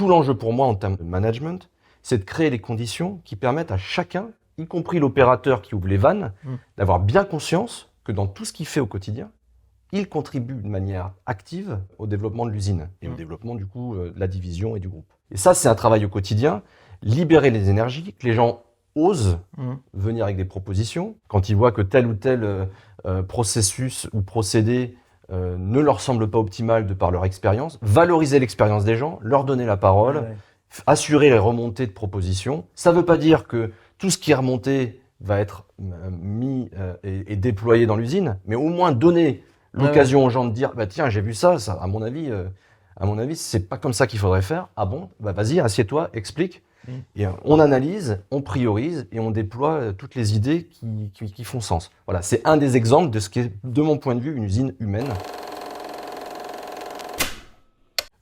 Tout l'enjeu pour moi en termes de management, c'est de créer les conditions qui permettent à chacun, y compris l'opérateur qui ouvre les vannes, d'avoir bien conscience que dans tout ce qu'il fait au quotidien, il contribue de manière active au développement de l'usine et au développement du coup de la division et du groupe. Et ça, c'est un travail au quotidien, libérer les énergies, que les gens osent venir avec des propositions. Quand ils voient que tel ou tel processus ou procédé ne leur semble pas optimal de par leur expérience, valoriser l'expérience des gens, leur donner la parole, assurer les remontées de propositions. Ça ne veut pas dire que tout ce qui est remonté va être mis et déployé dans l'usine, mais au moins donner l'occasion aux gens de dire bah tiens, j'ai vu ça à mon avis c'est pas comme ça qu'il faudrait faire. Ah bon, bah vas-y, assieds-toi, explique. Et on analyse, on priorise et on déploie toutes les idées qui font sens. Voilà, c'est un des exemples de ce qui est, de mon point de vue, une usine humaine.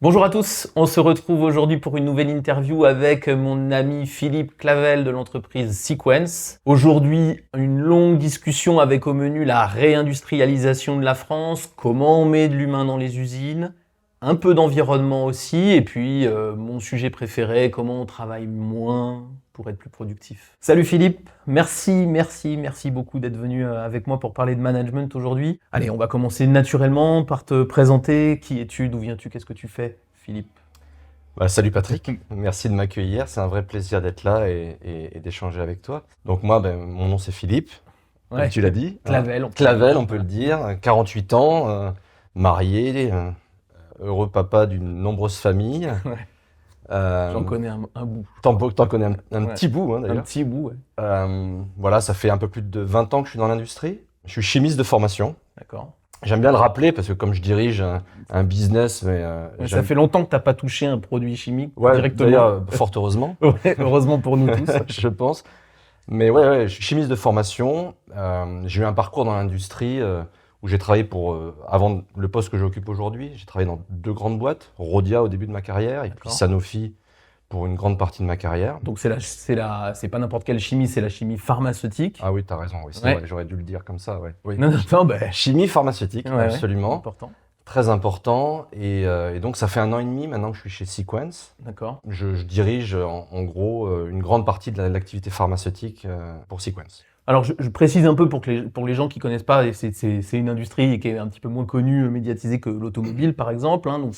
Bonjour à tous, on se retrouve aujourd'hui pour une nouvelle interview avec mon ami Philippe Clavel de l'entreprise Sequence. Aujourd'hui, une longue discussion avec au menu la réindustrialisation de la France, comment on met de l'humain dans les usines, un peu d'environnement aussi, et puis mon sujet préféré, comment on travaille moins pour être plus productif. Salut Philippe, merci beaucoup d'être venu avec moi pour parler de management aujourd'hui. Allez, on va commencer naturellement par te présenter. Qui es-tu, d'où viens-tu, qu'est-ce que tu fais, Philippe? Salut Patrick, merci de m'accueillir, c'est un vrai plaisir d'être là et d'échanger avec toi. Donc moi, mon nom c'est Philippe, comme tu l'as dit. Clavel, on peut le dire, 48 ans, marié, heureux papa d'une nombreuse famille. J'en connais un bout. T'en connais un petit bout, hein, d'ailleurs. Un petit bout, Voilà, ça fait un peu plus de 20 ans que je suis dans l'industrie. Je suis chimiste de formation. D'accord. J'aime bien le rappeler parce que comme je dirige un business, ça fait longtemps que tu n'as pas touché un produit chimique directement. D'ailleurs, fort heureusement. Heureusement pour nous tous. Je pense. Mais ouais, je suis chimiste de formation. J'ai eu un parcours dans l'industrie où j'ai travaillé avant le poste que j'occupe aujourd'hui, j'ai travaillé dans 2 grandes boîtes, Rhodia au début de ma carrière et puis Sanofi pour une grande partie de ma carrière. Donc c'est pas n'importe quelle chimie, c'est la chimie pharmaceutique. Ah oui, t'as raison, oui, vrai, j'aurais dû le dire comme ça, ouais. Oui. Non, chimie pharmaceutique, absolument. Important. Très important, et donc ça fait 1 an et demi maintenant que je suis chez Sequence. D'accord. Je dirige en gros une grande partie de l'activité pharmaceutique pour Sequence. Alors je précise un peu pour les gens qui connaissent pas, c'est une industrie qui est un petit peu moins connue, médiatisée que l'automobile par exemple. Hein, donc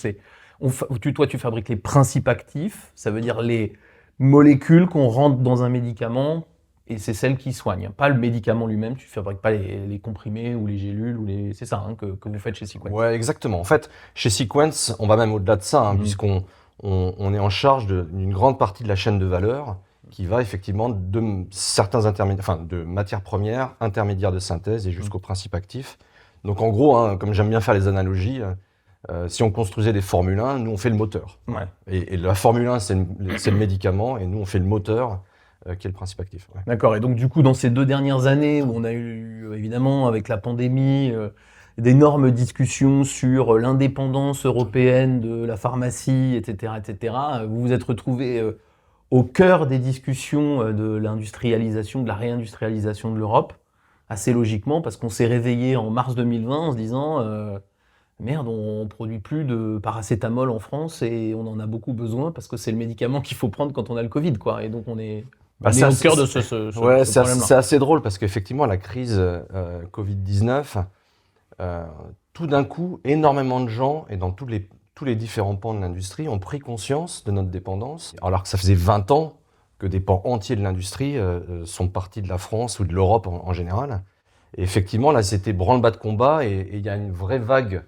toi tu fabriques les principes actifs, ça veut dire les molécules qu'on rentre dans un médicament et c'est celles qui soignent. Pas le médicament lui-même, tu fabriques pas les comprimés ou les gélules c'est ça que vous faites chez Sequence. Ouais, exactement. En fait, chez Sequence, on va même au-delà de ça, puisqu'on est en charge d'une grande partie de la chaîne de valeur qui va effectivement de certains de matières premières, intermédiaires de synthèse et jusqu'aux principes actifs. Donc en gros, comme j'aime bien faire les analogies, si on construisait des Formule 1, nous on fait le moteur. Ouais. Et la Formule 1 c'est le médicament et nous on fait le moteur qui est le principe actif. Ouais. D'accord, et donc du coup dans ces 2 dernières années où on a eu évidemment avec la pandémie d'énormes discussions sur l'indépendance européenne de la pharmacie, etc., vous vous êtes retrouvés au cœur des discussions de l'industrialisation, de la réindustrialisation de l'Europe, assez logiquement, parce qu'on s'est réveillé en mars 2020 en se disant merde, on produit plus de paracétamol en France et on en a beaucoup besoin parce que c'est le médicament qu'il faut prendre quand on a le Covid, quoi. Et donc on est au cœur de ce problème-là. C'est assez drôle parce qu'effectivement la crise Covid-19, tout d'un coup, énormément de gens et dans tous les différents pans de l'industrie ont pris conscience de notre dépendance, alors que ça faisait 20 ans que des pans entiers de l'industrie sont partis de la France ou de l'Europe en général. Et effectivement, là, c'était branle-bas de combat et il y a une vraie vague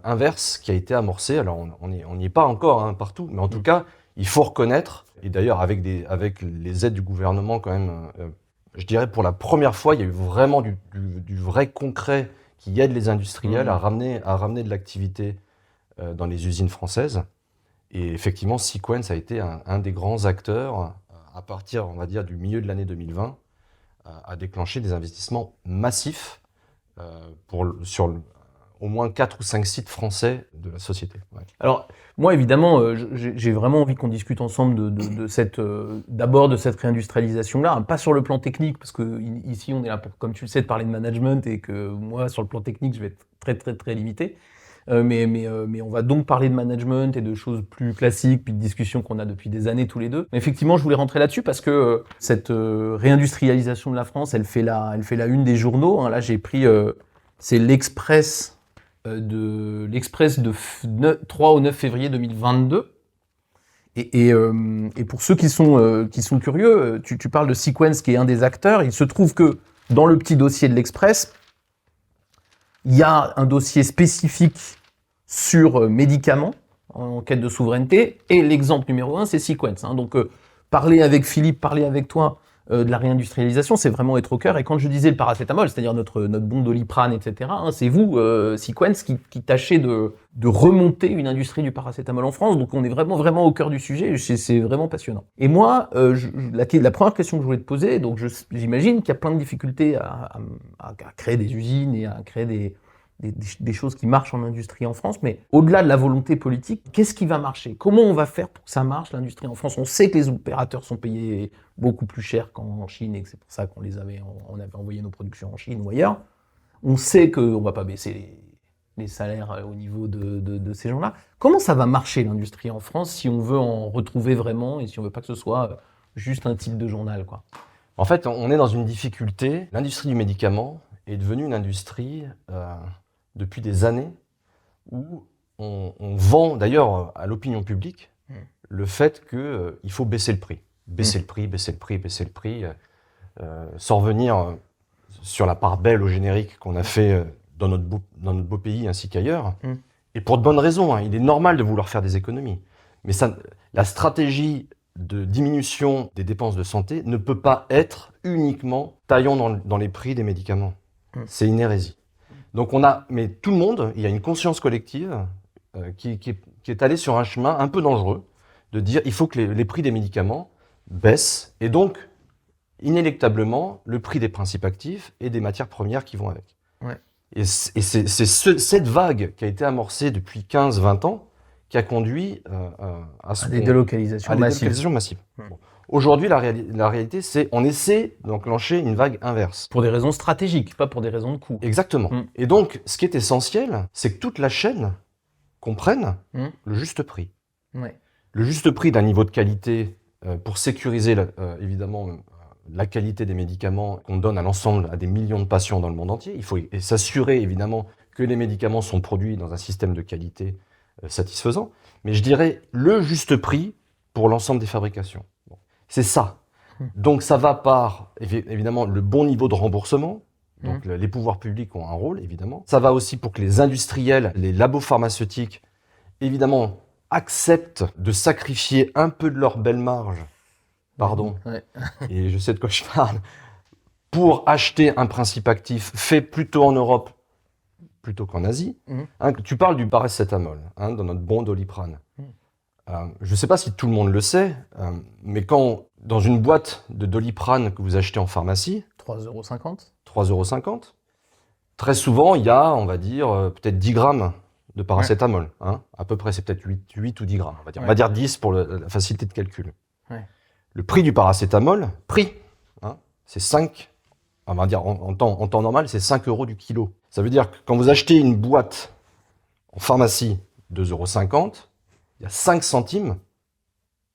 inverse qui a été amorcée. Alors, on n'y est pas encore partout, mais en tout cas, il faut reconnaître, et d'ailleurs avec les aides du gouvernement quand même, je dirais pour la première fois, il y a eu vraiment du vrai concret qui aide les industriels à ramener de l'activité dans les usines françaises. Et effectivement, Sequence a été un des grands acteurs à partir, on va dire, du milieu de l'année 2020, à déclencher des investissements massifs sur au moins 4 ou 5 sites français de la société. Ouais. Alors, moi, évidemment, j'ai vraiment envie qu'on discute ensemble d'abord de cette réindustrialisation-là, pas sur le plan technique, parce que ici, on est là pour, comme tu le sais, de parler de management et que moi, sur le plan technique, je vais être très, très, très limité. Mais on va donc parler de management et de choses plus classiques, puis de discussions qu'on a depuis des années tous les deux. Mais effectivement, je voulais rentrer là-dessus parce que cette réindustrialisation de la France, elle fait la une des journaux. Hein. Là, j'ai pris, c'est l'Express de 3 au 9 février 2022. Et pour ceux qui sont curieux, tu parles de Sequens qui est un des acteurs. Il se trouve que dans le petit dossier de l'Express, il y a un dossier spécifique sur médicaments en quête de souveraineté, et l'exemple numéro 1, c'est Sequens. Hein. Donc, parler avec Philippe, parler avec toi de la réindustrialisation, c'est vraiment être au cœur. Et quand je disais le paracétamol, c'est-à-dire notre bon Doliprane, etc., hein, c'est vous, Sequens, qui tâchez de remonter une industrie du paracétamol en France. Donc, on est vraiment au cœur du sujet. C'est vraiment passionnant. Et moi, la première question que je voulais te poser, donc j'imagine qu'il y a plein de difficultés à créer des usines et à créer des choses qui marchent en industrie en France, mais au-delà de la volonté politique, qu'est-ce qui va marcher? Comment on va faire pour que ça marche, l'industrie en France? On sait que les opérateurs sont payés beaucoup plus cher qu'en Chine et que c'est pour ça qu'on on avait envoyé nos productions en Chine ou ailleurs. On sait qu'on ne va pas baisser les salaires au niveau de ces gens-là. Comment ça va marcher l'industrie en France si on veut en retrouver vraiment et si on veut pas que ce soit juste un type de journal, quoi? En fait, on est dans une difficulté. L'industrie du médicament est devenue une industrie depuis des années où on vend d'ailleurs à l'opinion publique le fait qu'il faut baisser le prix. Baisser le prix, sans revenir sur la part belle au générique qu'on a fait dans notre beau pays ainsi qu'ailleurs. Et pour de bonnes raisons, hein, il est normal de vouloir faire des économies. Mais la stratégie de diminution des dépenses de santé ne peut pas être uniquement taillons dans les prix des médicaments. C'est une hérésie. Donc mais tout le monde, il y a une conscience collective qui est allée sur un chemin un peu dangereux de dire il faut que les prix des médicaments baissent et donc inéluctablement le prix des principes actifs et des matières premières qui vont avec. Ouais. Et c'est cette vague qui a été amorcée depuis 15-20 ans qui a conduit à des délocalisations massives. Bon. Aujourd'hui, la réalité, c'est on essaie d'enclencher une vague inverse. Pour des raisons stratégiques, pas pour des raisons de coût. Exactement. Et donc, ce qui est essentiel, c'est que toute la chaîne comprenne le juste prix. Ouais. Le juste prix d'un niveau de qualité pour sécuriser évidemment la qualité des médicaments qu'on donne à l'ensemble à des millions de patients dans le monde entier. Il faut s'assurer évidemment que les médicaments sont produits dans un système de qualité satisfaisant. Mais je dirais le juste prix pour l'ensemble des fabrications. Bon. C'est ça. Donc ça va par évidemment le bon niveau de remboursement. Donc les pouvoirs publics ont un rôle évidemment. Ça va aussi pour que les industriels, les labos pharmaceutiques évidemment acceptent de sacrifier un peu de leur belle marge. Pardon. Ouais. Et je sais de quoi je parle. Pour acheter un principe actif fait plutôt en Europe plutôt qu'en Asie. Hein, tu parles du paracétamol, hein, dans notre bon Doliprane. Je ne sais pas si tout le monde le sait, mais quand dans une boîte de Doliprane que vous achetez en pharmacie, 3,50 €, très souvent il y a, on va dire, peut-être 10 grammes de paracétamol. Hein, à peu près, c'est peut-être 8 ou 10 grammes. On va dire 10 pour la facilité de calcul. Ouais. Le prix du paracétamol, hein, c'est 5, on va dire en temps normal, c'est 5 € du kilo. Ça veut dire que quand vous achetez une boîte en pharmacie, 2,50 €, il y a 5 centimes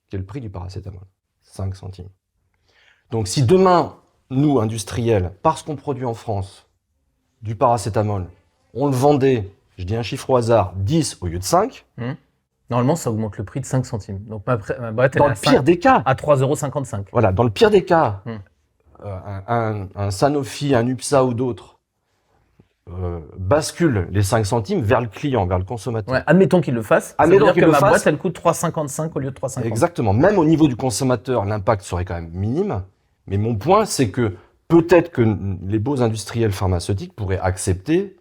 qui est le prix du paracétamol. 5 centimes. Donc si demain, nous, industriels, parce qu'on produit en France du paracétamol, on le vendait, je dis un chiffre au hasard, 10 au lieu de 5, normalement, ça augmente le prix de 5 centimes. Donc ma boîte, elle dans le pire des cas, à 3,55 €. Voilà, dans le pire des cas, un Sanofi, un UPSA ou d'autres bascule les 5 centimes vers le client, vers le consommateur. Ouais, admettons qu'il le fasse. Ça veut dire que ma boîte, elle coûte 3,55 € au lieu de 3,50 €. Exactement. Même au niveau du consommateur, l'impact serait quand même minime. Mais mon point, c'est que peut-être que les beaux industriels pharmaceutiques pourraient accepter,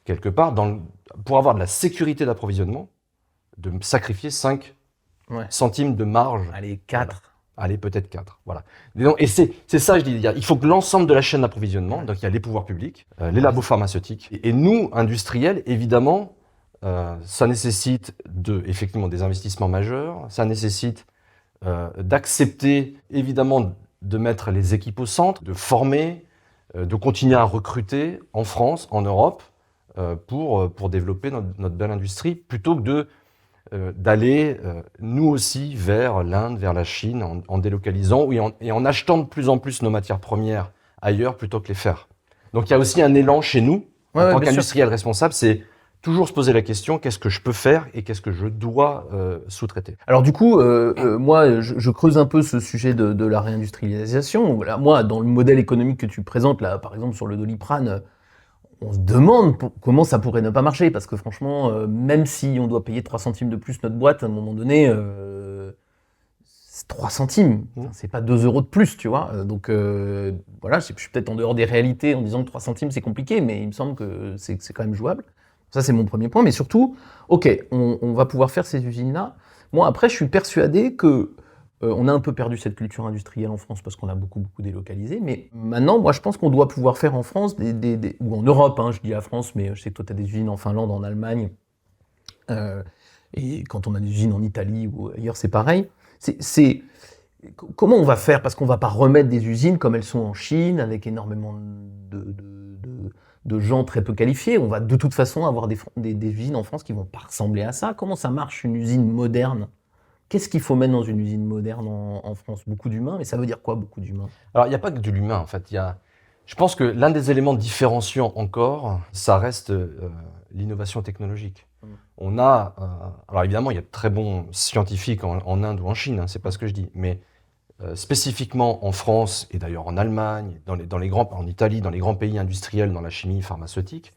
quelque part, pour avoir de la sécurité d'approvisionnement, de sacrifier 5 centimes de marge. Allez, 4. Voilà. Allez, peut-être 4. Voilà. Et c'est ça, je dis. Il faut que l'ensemble de la chaîne d'approvisionnement, donc il y a les pouvoirs publics, les labos pharmaceutiques, et nous, industriels, évidemment, ça nécessite effectivement des investissements majeurs, ça nécessite d'accepter, évidemment, de mettre les équipes au centre, de former, de continuer à recruter en France, en Europe, pour développer notre belle industrie, plutôt que d'aller nous aussi vers l'Inde, vers la Chine, en délocalisant et en achetant de plus en plus nos matières premières ailleurs plutôt que les faire. Donc il y a aussi un élan chez nous, en tant qu'industriel responsable, c'est toujours se poser la question, qu'est-ce que je peux faire et qu'est-ce que je dois sous-traiter. Alors du coup, moi, je creuse un peu ce sujet de la réindustrialisation. Voilà, moi, dans le modèle économique que tu présentes, là, par exemple, sur le Doliprane, on se demande comment ça pourrait ne pas marcher. Parce que franchement, même si on doit payer 3 centimes de plus notre boîte, à un moment donné, c'est 3 centimes. C'est pas 2 euros de plus, tu vois. Donc voilà, je suis peut-être en dehors des réalités en disant que 3 centimes, c'est compliqué, mais il me semble que c'est quand même jouable. Ça, c'est mon premier point. Mais surtout, OK, on va pouvoir faire ces usines-là. Moi, après, je suis persuadé que on a un peu perdu cette culture industrielle en France parce qu'on a beaucoup délocalisé. Mais maintenant, moi, je pense qu'on doit pouvoir faire en France, ou en Europe, hein, je dis la France, mais je sais que toi, tu as des usines en Finlande, en Allemagne. Et quand on a des usines en Italie ou ailleurs, c'est pareil. Comment on va faire? Parce qu'on ne va pas remettre des usines comme elles sont en Chine, avec énormément de gens très peu qualifiés. On va de toute façon avoir des usines en France qui ne vont pas ressembler à ça. Comment ça marche une usine moderne? Qu'est-ce qu'il faut mettre dans une usine moderne en France? Beaucoup d'humains, mais ça veut dire quoi, beaucoup d'humains? Alors, il n'y a pas que de l'humain, en fait. Je pense que l'un des éléments différenciants encore, ça reste l'innovation technologique. On a, alors évidemment, il y a de très bons scientifiques en Inde ou en Chine, hein, c'est pas ce que je dis, mais spécifiquement en France et d'ailleurs en Allemagne, en Italie, dans les grands pays industriels, dans la chimie pharmaceutique,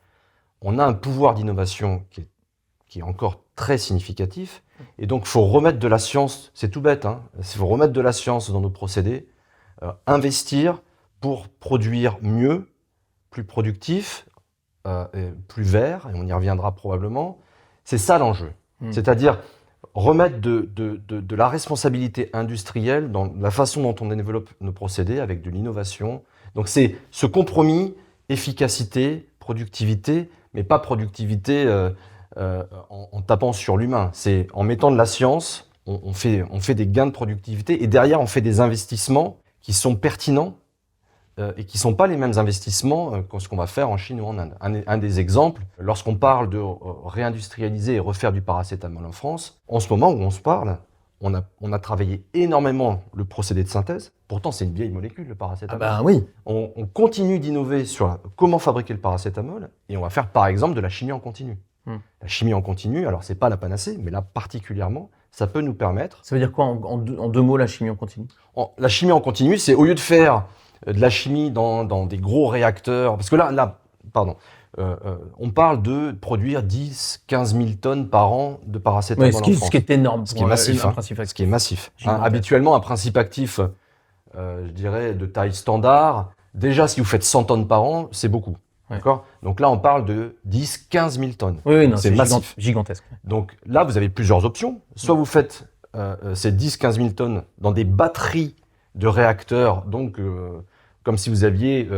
on a un pouvoir d'innovation qui est encore très significatif. Et donc, il faut remettre de la science, c'est tout bête, hein, il faut remettre de la science dans nos procédés, investir pour produire mieux, plus productif, et plus vert, et on y reviendra probablement. C'est ça l'enjeu. C'est-à-dire remettre de la responsabilité industrielle dans la façon dont on développe nos procédés avec de l'innovation. Donc c'est ce compromis efficacité, productivité, mais pas productivité en tapant sur l'humain. C'est en mettant de la science, on fait des gains de productivité et derrière on fait des investissements qui sont pertinents et qui ne sont pas les mêmes investissements que ce qu'on va faire en Chine ou en Inde. Un des exemples, lorsqu'on parle de réindustrialiser et refaire du paracétamol en France, en ce moment où on se parle, on a travaillé énormément le procédé de synthèse. Pourtant, c'est une vieille molécule, le paracétamol. Ah ben oui. On continue d'innover sur comment fabriquer le paracétamol et on va faire par exemple de la chimie en continu. La chimie en continu, alors c'est pas la panacée, mais là particulièrement, ça peut nous permettre... Ça veut dire quoi en deux mots, la chimie en continu? La chimie en continu, c'est au lieu de faire de la chimie dans des gros réacteurs, parce que on parle de produire 10-15 000 tonnes par an de paracétamol en France. Ce qui est énorme. Ce qui est massif. Ce qui est massif. Habituellement, un principe actif, je dirais, de taille standard, déjà si vous faites 100 tonnes par an, c'est beaucoup. Ouais. D'accord ? Donc là, on parle de 10-15 000 tonnes. Oui, non, c'est massif. Gigantesque. Donc là, vous avez plusieurs options. Soit vous faites ces 10-15 000 tonnes dans des batteries de réacteurs, donc comme si vous aviez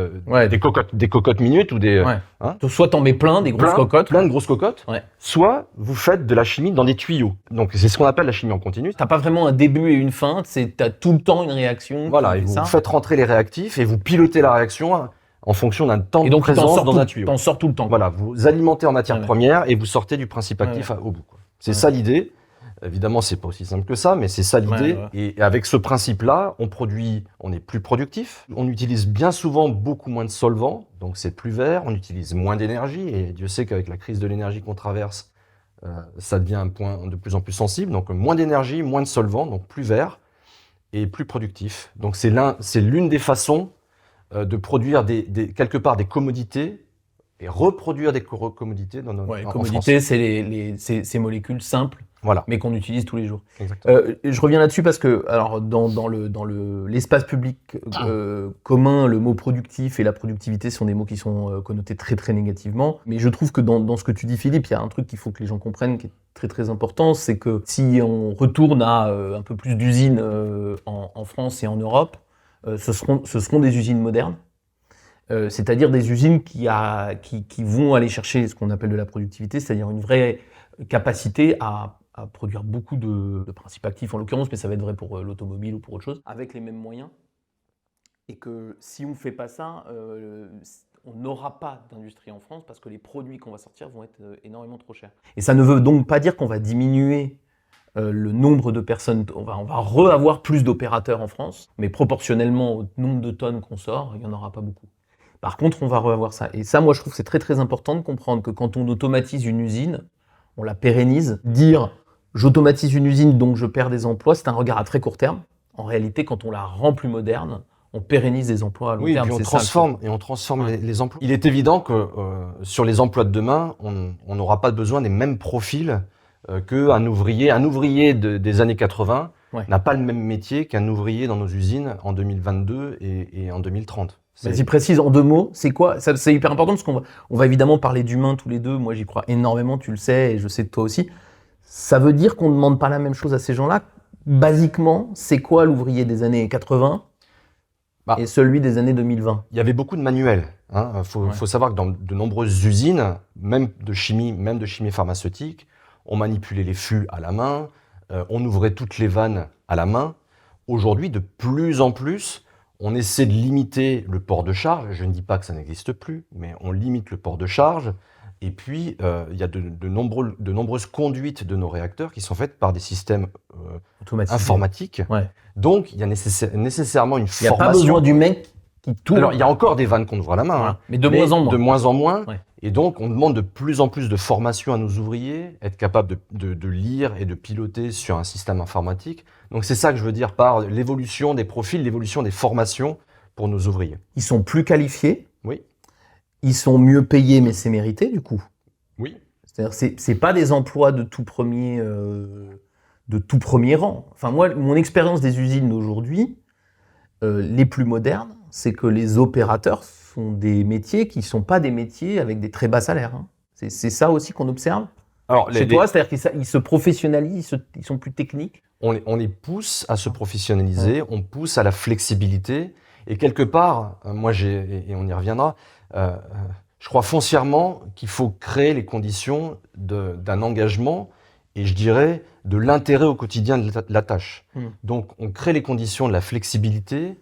des cocottes minutes ou des... Hein, soit t'en mets plein, des grosses cocottes. Plein de grosses cocottes. Ouais. Soit vous faites de la chimie dans des tuyaux. Donc c'est ce qu'on appelle la chimie en continu. T'as pas vraiment un début et une fin, t'as tout le temps une réaction. Voilà, et vous faites rentrer les réactifs et vous pilotez la réaction en fonction d'un temps de présence dans un tuyau. T'en sors tout le temps. Voilà, vous alimentez en matière première et vous sortez du principe actif au bout. C'est ça l'idée. Évidemment, c'est pas aussi simple que ça, mais c'est ça l'idée. Et avec ce principe-là, on est plus productif. On utilise bien souvent beaucoup moins de solvants, donc c'est plus vert. On utilise moins d'énergie, et Dieu sait qu'avec la crise de l'énergie qu'on traverse, ça devient un point de plus en plus sensible. Donc moins d'énergie, moins de solvants, donc plus vert et plus productif. Donc c'est l'une des façons de produire quelque part des commodités et reproduire des commodités dans notre en commodités, c'est ces molécules simples. Voilà. Mais qu'on utilise tous les jours. Exactement. Je reviens là-dessus parce que, alors, dans l'espace public commun, le mot productif et la productivité sont des mots qui sont connotés très très négativement. Mais je trouve que dans ce que tu dis, Philippe, il y a un truc qu'il faut que les gens comprennent qui est très très important, c'est que si on retourne à un peu plus d'usines en France et en Europe, ce seront des usines modernes. C'est-à-dire des usines qui vont aller chercher ce qu'on appelle de la productivité, c'est-à-dire une vraie capacité à produire beaucoup de principes actifs en l'occurrence, mais ça va être vrai pour l'automobile ou pour autre chose, avec les mêmes moyens. Et que si on ne fait pas ça, on n'aura pas d'industrie en France parce que les produits qu'on va sortir vont être énormément trop chers. Et ça ne veut donc pas dire qu'on va diminuer le nombre de personnes, on va avoir plus d'opérateurs en France, mais proportionnellement au nombre de tonnes qu'on sort, il n'y en aura pas beaucoup. Par contre, on va avoir ça. Et ça, moi, je trouve que c'est très très important de comprendre que quand on automatise une usine, on la pérennise. Dire « j'automatise une usine, donc je perds des emplois », c'est un regard à très court terme. En réalité, quand on la rend plus moderne, on pérennise des emplois à long terme. Oui, puis on transforme les emplois. Il est évident que sur les emplois de demain, on n'aura pas besoin des mêmes profils qu'un ouvrier. Un ouvrier des années 80 n'a pas le même métier qu'un ouvrier dans nos usines en 2022 et en 2030. Vas-y, précise en 2 mots, c'est quoi? C'est hyper important parce qu'on va évidemment parler d'humain tous les deux. Moi, j'y crois énormément, tu le sais, et je sais que toi aussi. Ça veut dire qu'on ne demande pas la même chose à ces gens-là. Basiquement, c'est quoi l'ouvrier des années 80 et celui des années 2020? Il y avait beaucoup de manuels. Faut savoir que dans de nombreuses usines, même de chimie pharmaceutique, on manipulait les fûts à la main, on ouvrait toutes les vannes à la main. Aujourd'hui, de plus en plus, on essaie de limiter le port de charge. Je ne dis pas que ça n'existe plus, mais on limite le port de charge. Et puis, il y a de nombreuses conduites de nos réacteurs qui sont faites par des systèmes informatiques. Ouais. Donc, il y a nécessairement une formation. Il n'y a pas besoin du mec qui tourne. Alors, il y a encore des vannes qu'on ouvre à la main. Voilà. Mais de moins en moins. De moins en moins. Ouais. Et donc, on demande de plus en plus de formation à nos ouvriers, être capable de lire et de piloter sur un système informatique. Donc, c'est ça que je veux dire par l'évolution des profils, l'évolution des formations pour nos ouvriers. Ils sont plus qualifiés. Oui. Ils sont mieux payés, mais c'est mérité, du coup. Oui. C'est-à-dire, c'est pas des emplois de tout premier rang. Enfin, moi, mon expérience des usines d'aujourd'hui, les plus modernes, c'est que les opérateurs font des métiers qui sont pas des métiers avec des très bas salaires. Hein. C'est ça aussi qu'on observe. Alors, chez toi, c'est-à-dire qu'ils se professionnalisent, ils sont plus techniques. On les pousse à se professionnaliser, on pousse à la flexibilité. Et quelque part, moi, et on y reviendra, je crois foncièrement qu'il faut créer les conditions d'un engagement et je dirais de l'intérêt au quotidien de la tâche. Donc, on crée les conditions de la flexibilité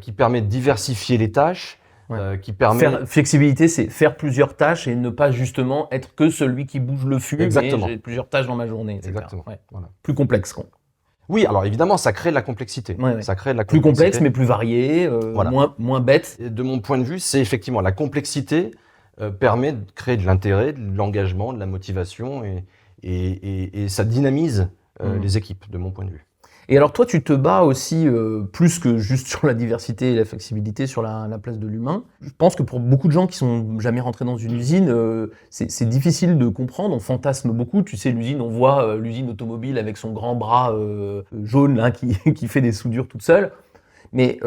qui permet de diversifier les tâches, qui permet... Flexibilité, c'est faire plusieurs tâches et ne pas justement être que celui qui bouge le fût, Exactement. mais j'ai plusieurs tâches dans ma journée, etc. Exactement. Ouais. Voilà. Plus complexe, quoi. Oui, alors évidemment, ça crée de la complexité. Ouais. Ça crée de la plus complexité. Complexe, mais plus varié, Voilà. moins bête. Et de mon point de vue, c'est effectivement la complexité permet de créer de l'intérêt, de l'engagement, de la motivation et ça dynamise les équipes, de mon point de vue. Et alors toi, tu te bats aussi plus que juste sur la diversité et la flexibilité, sur la place de l'humain. Je pense que pour beaucoup de gens qui sont jamais rentrés dans une usine, c'est difficile de comprendre. On fantasme beaucoup. Tu sais, l'usine, on voit l'usine automobile avec son grand bras jaune là, qui fait des soudures toute seule. Mais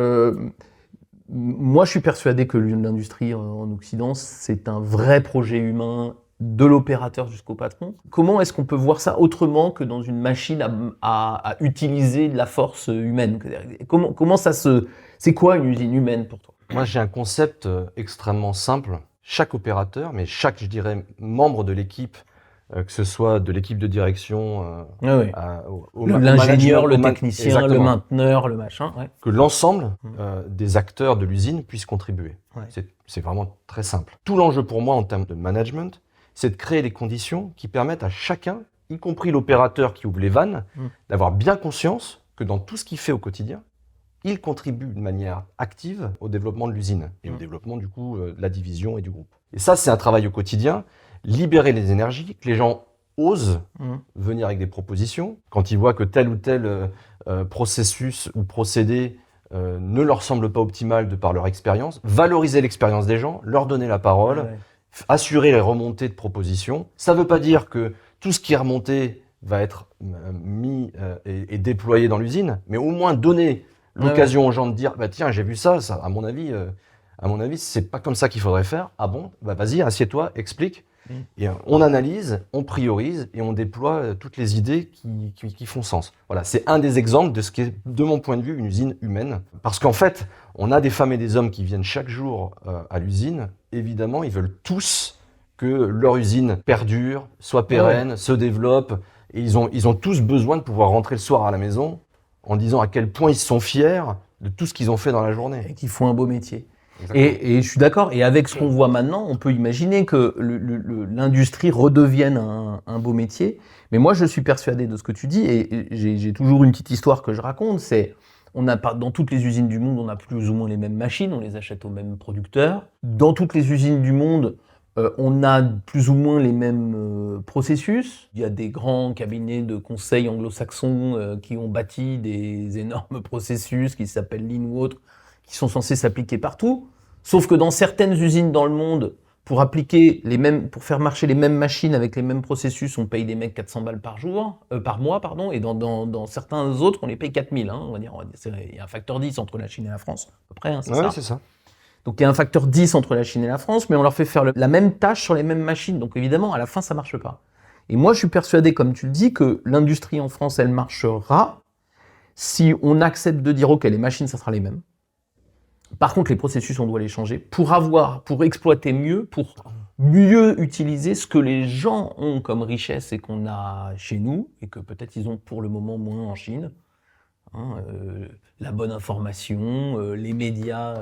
moi, je suis persuadé que l'industrie en Occident, c'est un vrai projet humain, de l'opérateur jusqu'au patron. Comment est-ce qu'on peut voir ça autrement que dans une machine à utiliser de la force humaine? Comment ça se... C'est quoi une usine humaine pour toi? Moi, j'ai un concept extrêmement simple. Chaque opérateur, mais chaque, je dirais, membre de l'équipe, que ce soit de l'équipe de direction, l'ingénieur, le technicien, exactement, le mainteneur, le machin. Ouais. Que l'ensemble des acteurs de l'usine puissent contribuer. Ouais. C'est vraiment très simple. Tout l'enjeu pour moi en termes de management, c'est de créer les conditions qui permettent à chacun, y compris l'opérateur qui ouvre les vannes, d'avoir bien conscience que dans tout ce qu'il fait au quotidien, il contribue de manière active au développement de l'usine et au développement du coup de la division et du groupe. Et ça, c'est un travail au quotidien, libérer les énergies, que les gens osent venir avec des propositions. Quand ils voient que tel ou tel processus ou procédé ne leur semble pas optimal de par leur expérience, valoriser l'expérience des gens, leur donner la parole, assurer les remontées de propositions. Ça ne veut pas dire que tout ce qui est remonté va être mis et déployé dans l'usine, mais au moins donner l'occasion aux gens de dire bah tiens, j'ai vu ça à mon avis c'est pas comme ça qu'il faudrait faire. Ah bon, bah vas-y, assieds-toi, explique. Et on analyse, on priorise et on déploie toutes les idées qui font sens. Voilà, c'est un des exemples de ce qui est, de mon point de vue, une usine humaine. Parce qu'en fait, on a des femmes et des hommes qui viennent chaque jour à l'usine. Évidemment, ils veulent tous que leur usine perdure, soit pérenne, se développe. Et ils ont tous besoin de pouvoir rentrer le soir à la maison en disant à quel point ils sont fiers de tout ce qu'ils ont fait dans la journée. Et qu'ils font un beau métier. Et je suis d'accord. Et avec ce qu'on voit maintenant, on peut imaginer que l'industrie redevienne un beau métier. Mais moi, je suis persuadé de ce que tu dis. Et j'ai toujours une petite histoire que je raconte. C'est, dans toutes les usines du monde, on a plus ou moins les mêmes machines. On les achète aux mêmes producteurs. Dans toutes les usines du monde, on a plus ou moins les mêmes processus. Il y a des grands cabinets de conseil anglo-saxons qui ont bâti des énormes processus qui s'appellent Lean ou autres, qui sont censés s'appliquer partout. Sauf que dans certaines usines dans le monde, pour faire marcher les mêmes machines avec les mêmes processus, on paye des mecs 400 balles par mois, et dans certains autres, on les paye 4000. On va dire, il y a un facteur 10 entre la Chine et la France, à peu près, c'est ça. C'est ça. Donc il y a un facteur 10 entre la Chine et la France, mais on leur fait faire la même tâche sur les mêmes machines. Donc évidemment, à la fin, ça marche pas. Et moi, je suis persuadé, comme tu le dis, que l'industrie en France, elle marchera si on accepte de dire, OK, les machines, ça sera les mêmes. Par contre, les processus, on doit les changer pour exploiter mieux, pour mieux utiliser ce que les gens ont comme richesse et qu'on a chez nous, et que peut-être ils ont pour le moment moins en Chine. La bonne information, les médias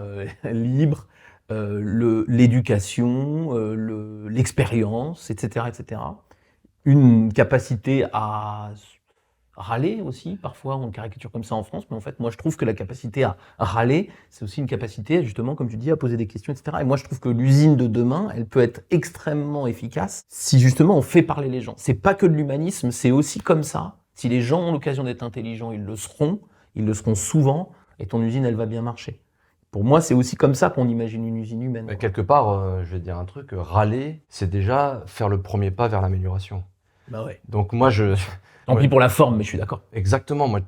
libres, l'éducation, l'expérience, etc., etc. Une capacité à râler aussi, parfois on caricature comme ça en France, mais en fait moi je trouve que la capacité à râler, c'est aussi une capacité justement, comme tu dis, à poser des questions, etc. Et moi je trouve que l'usine de demain, elle peut être extrêmement efficace si justement on fait parler les gens. C'est pas que de l'humanisme, c'est aussi comme ça. Si les gens ont l'occasion d'être intelligents, ils le seront souvent, et ton usine, elle va bien marcher. Pour moi, c'est aussi comme ça qu'on imagine une usine humaine. Mais quelque part, je vais te dire un truc, râler, c'est déjà faire le premier pas vers l'amélioration. Bah ouais. Donc moi, Tant pis pour la forme, mais je suis d'accord. Exactement. Moi,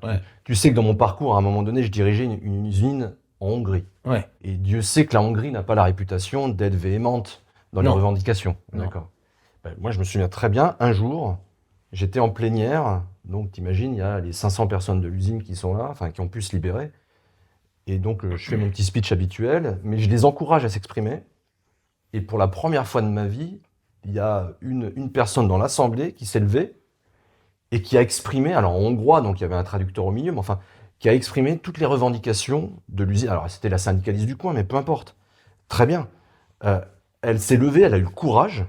tu sais que dans mon parcours, à un moment donné, je dirigeais une usine en Hongrie. Ouais. Et Dieu sait que la Hongrie n'a pas la réputation d'être véhémente dans les revendications. Non. D'accord. Moi, je me souviens très bien, un jour, j'étais en plénière. Donc, t'imagines, il y a les 500 personnes de l'usine qui sont là, qui ont pu se libérer. Et donc, je fais mon petit speech habituel, mais je les encourage à s'exprimer. Et pour la première fois de ma vie, il y a une personne dans l'assemblée qui s'est levée et qui a exprimé, alors en hongrois, donc il y avait un traducteur au milieu, mais qui a exprimé toutes les revendications de l'usine. Alors, c'était la syndicaliste du coin, mais peu importe. Très bien. Elle s'est levée, elle a eu le courage.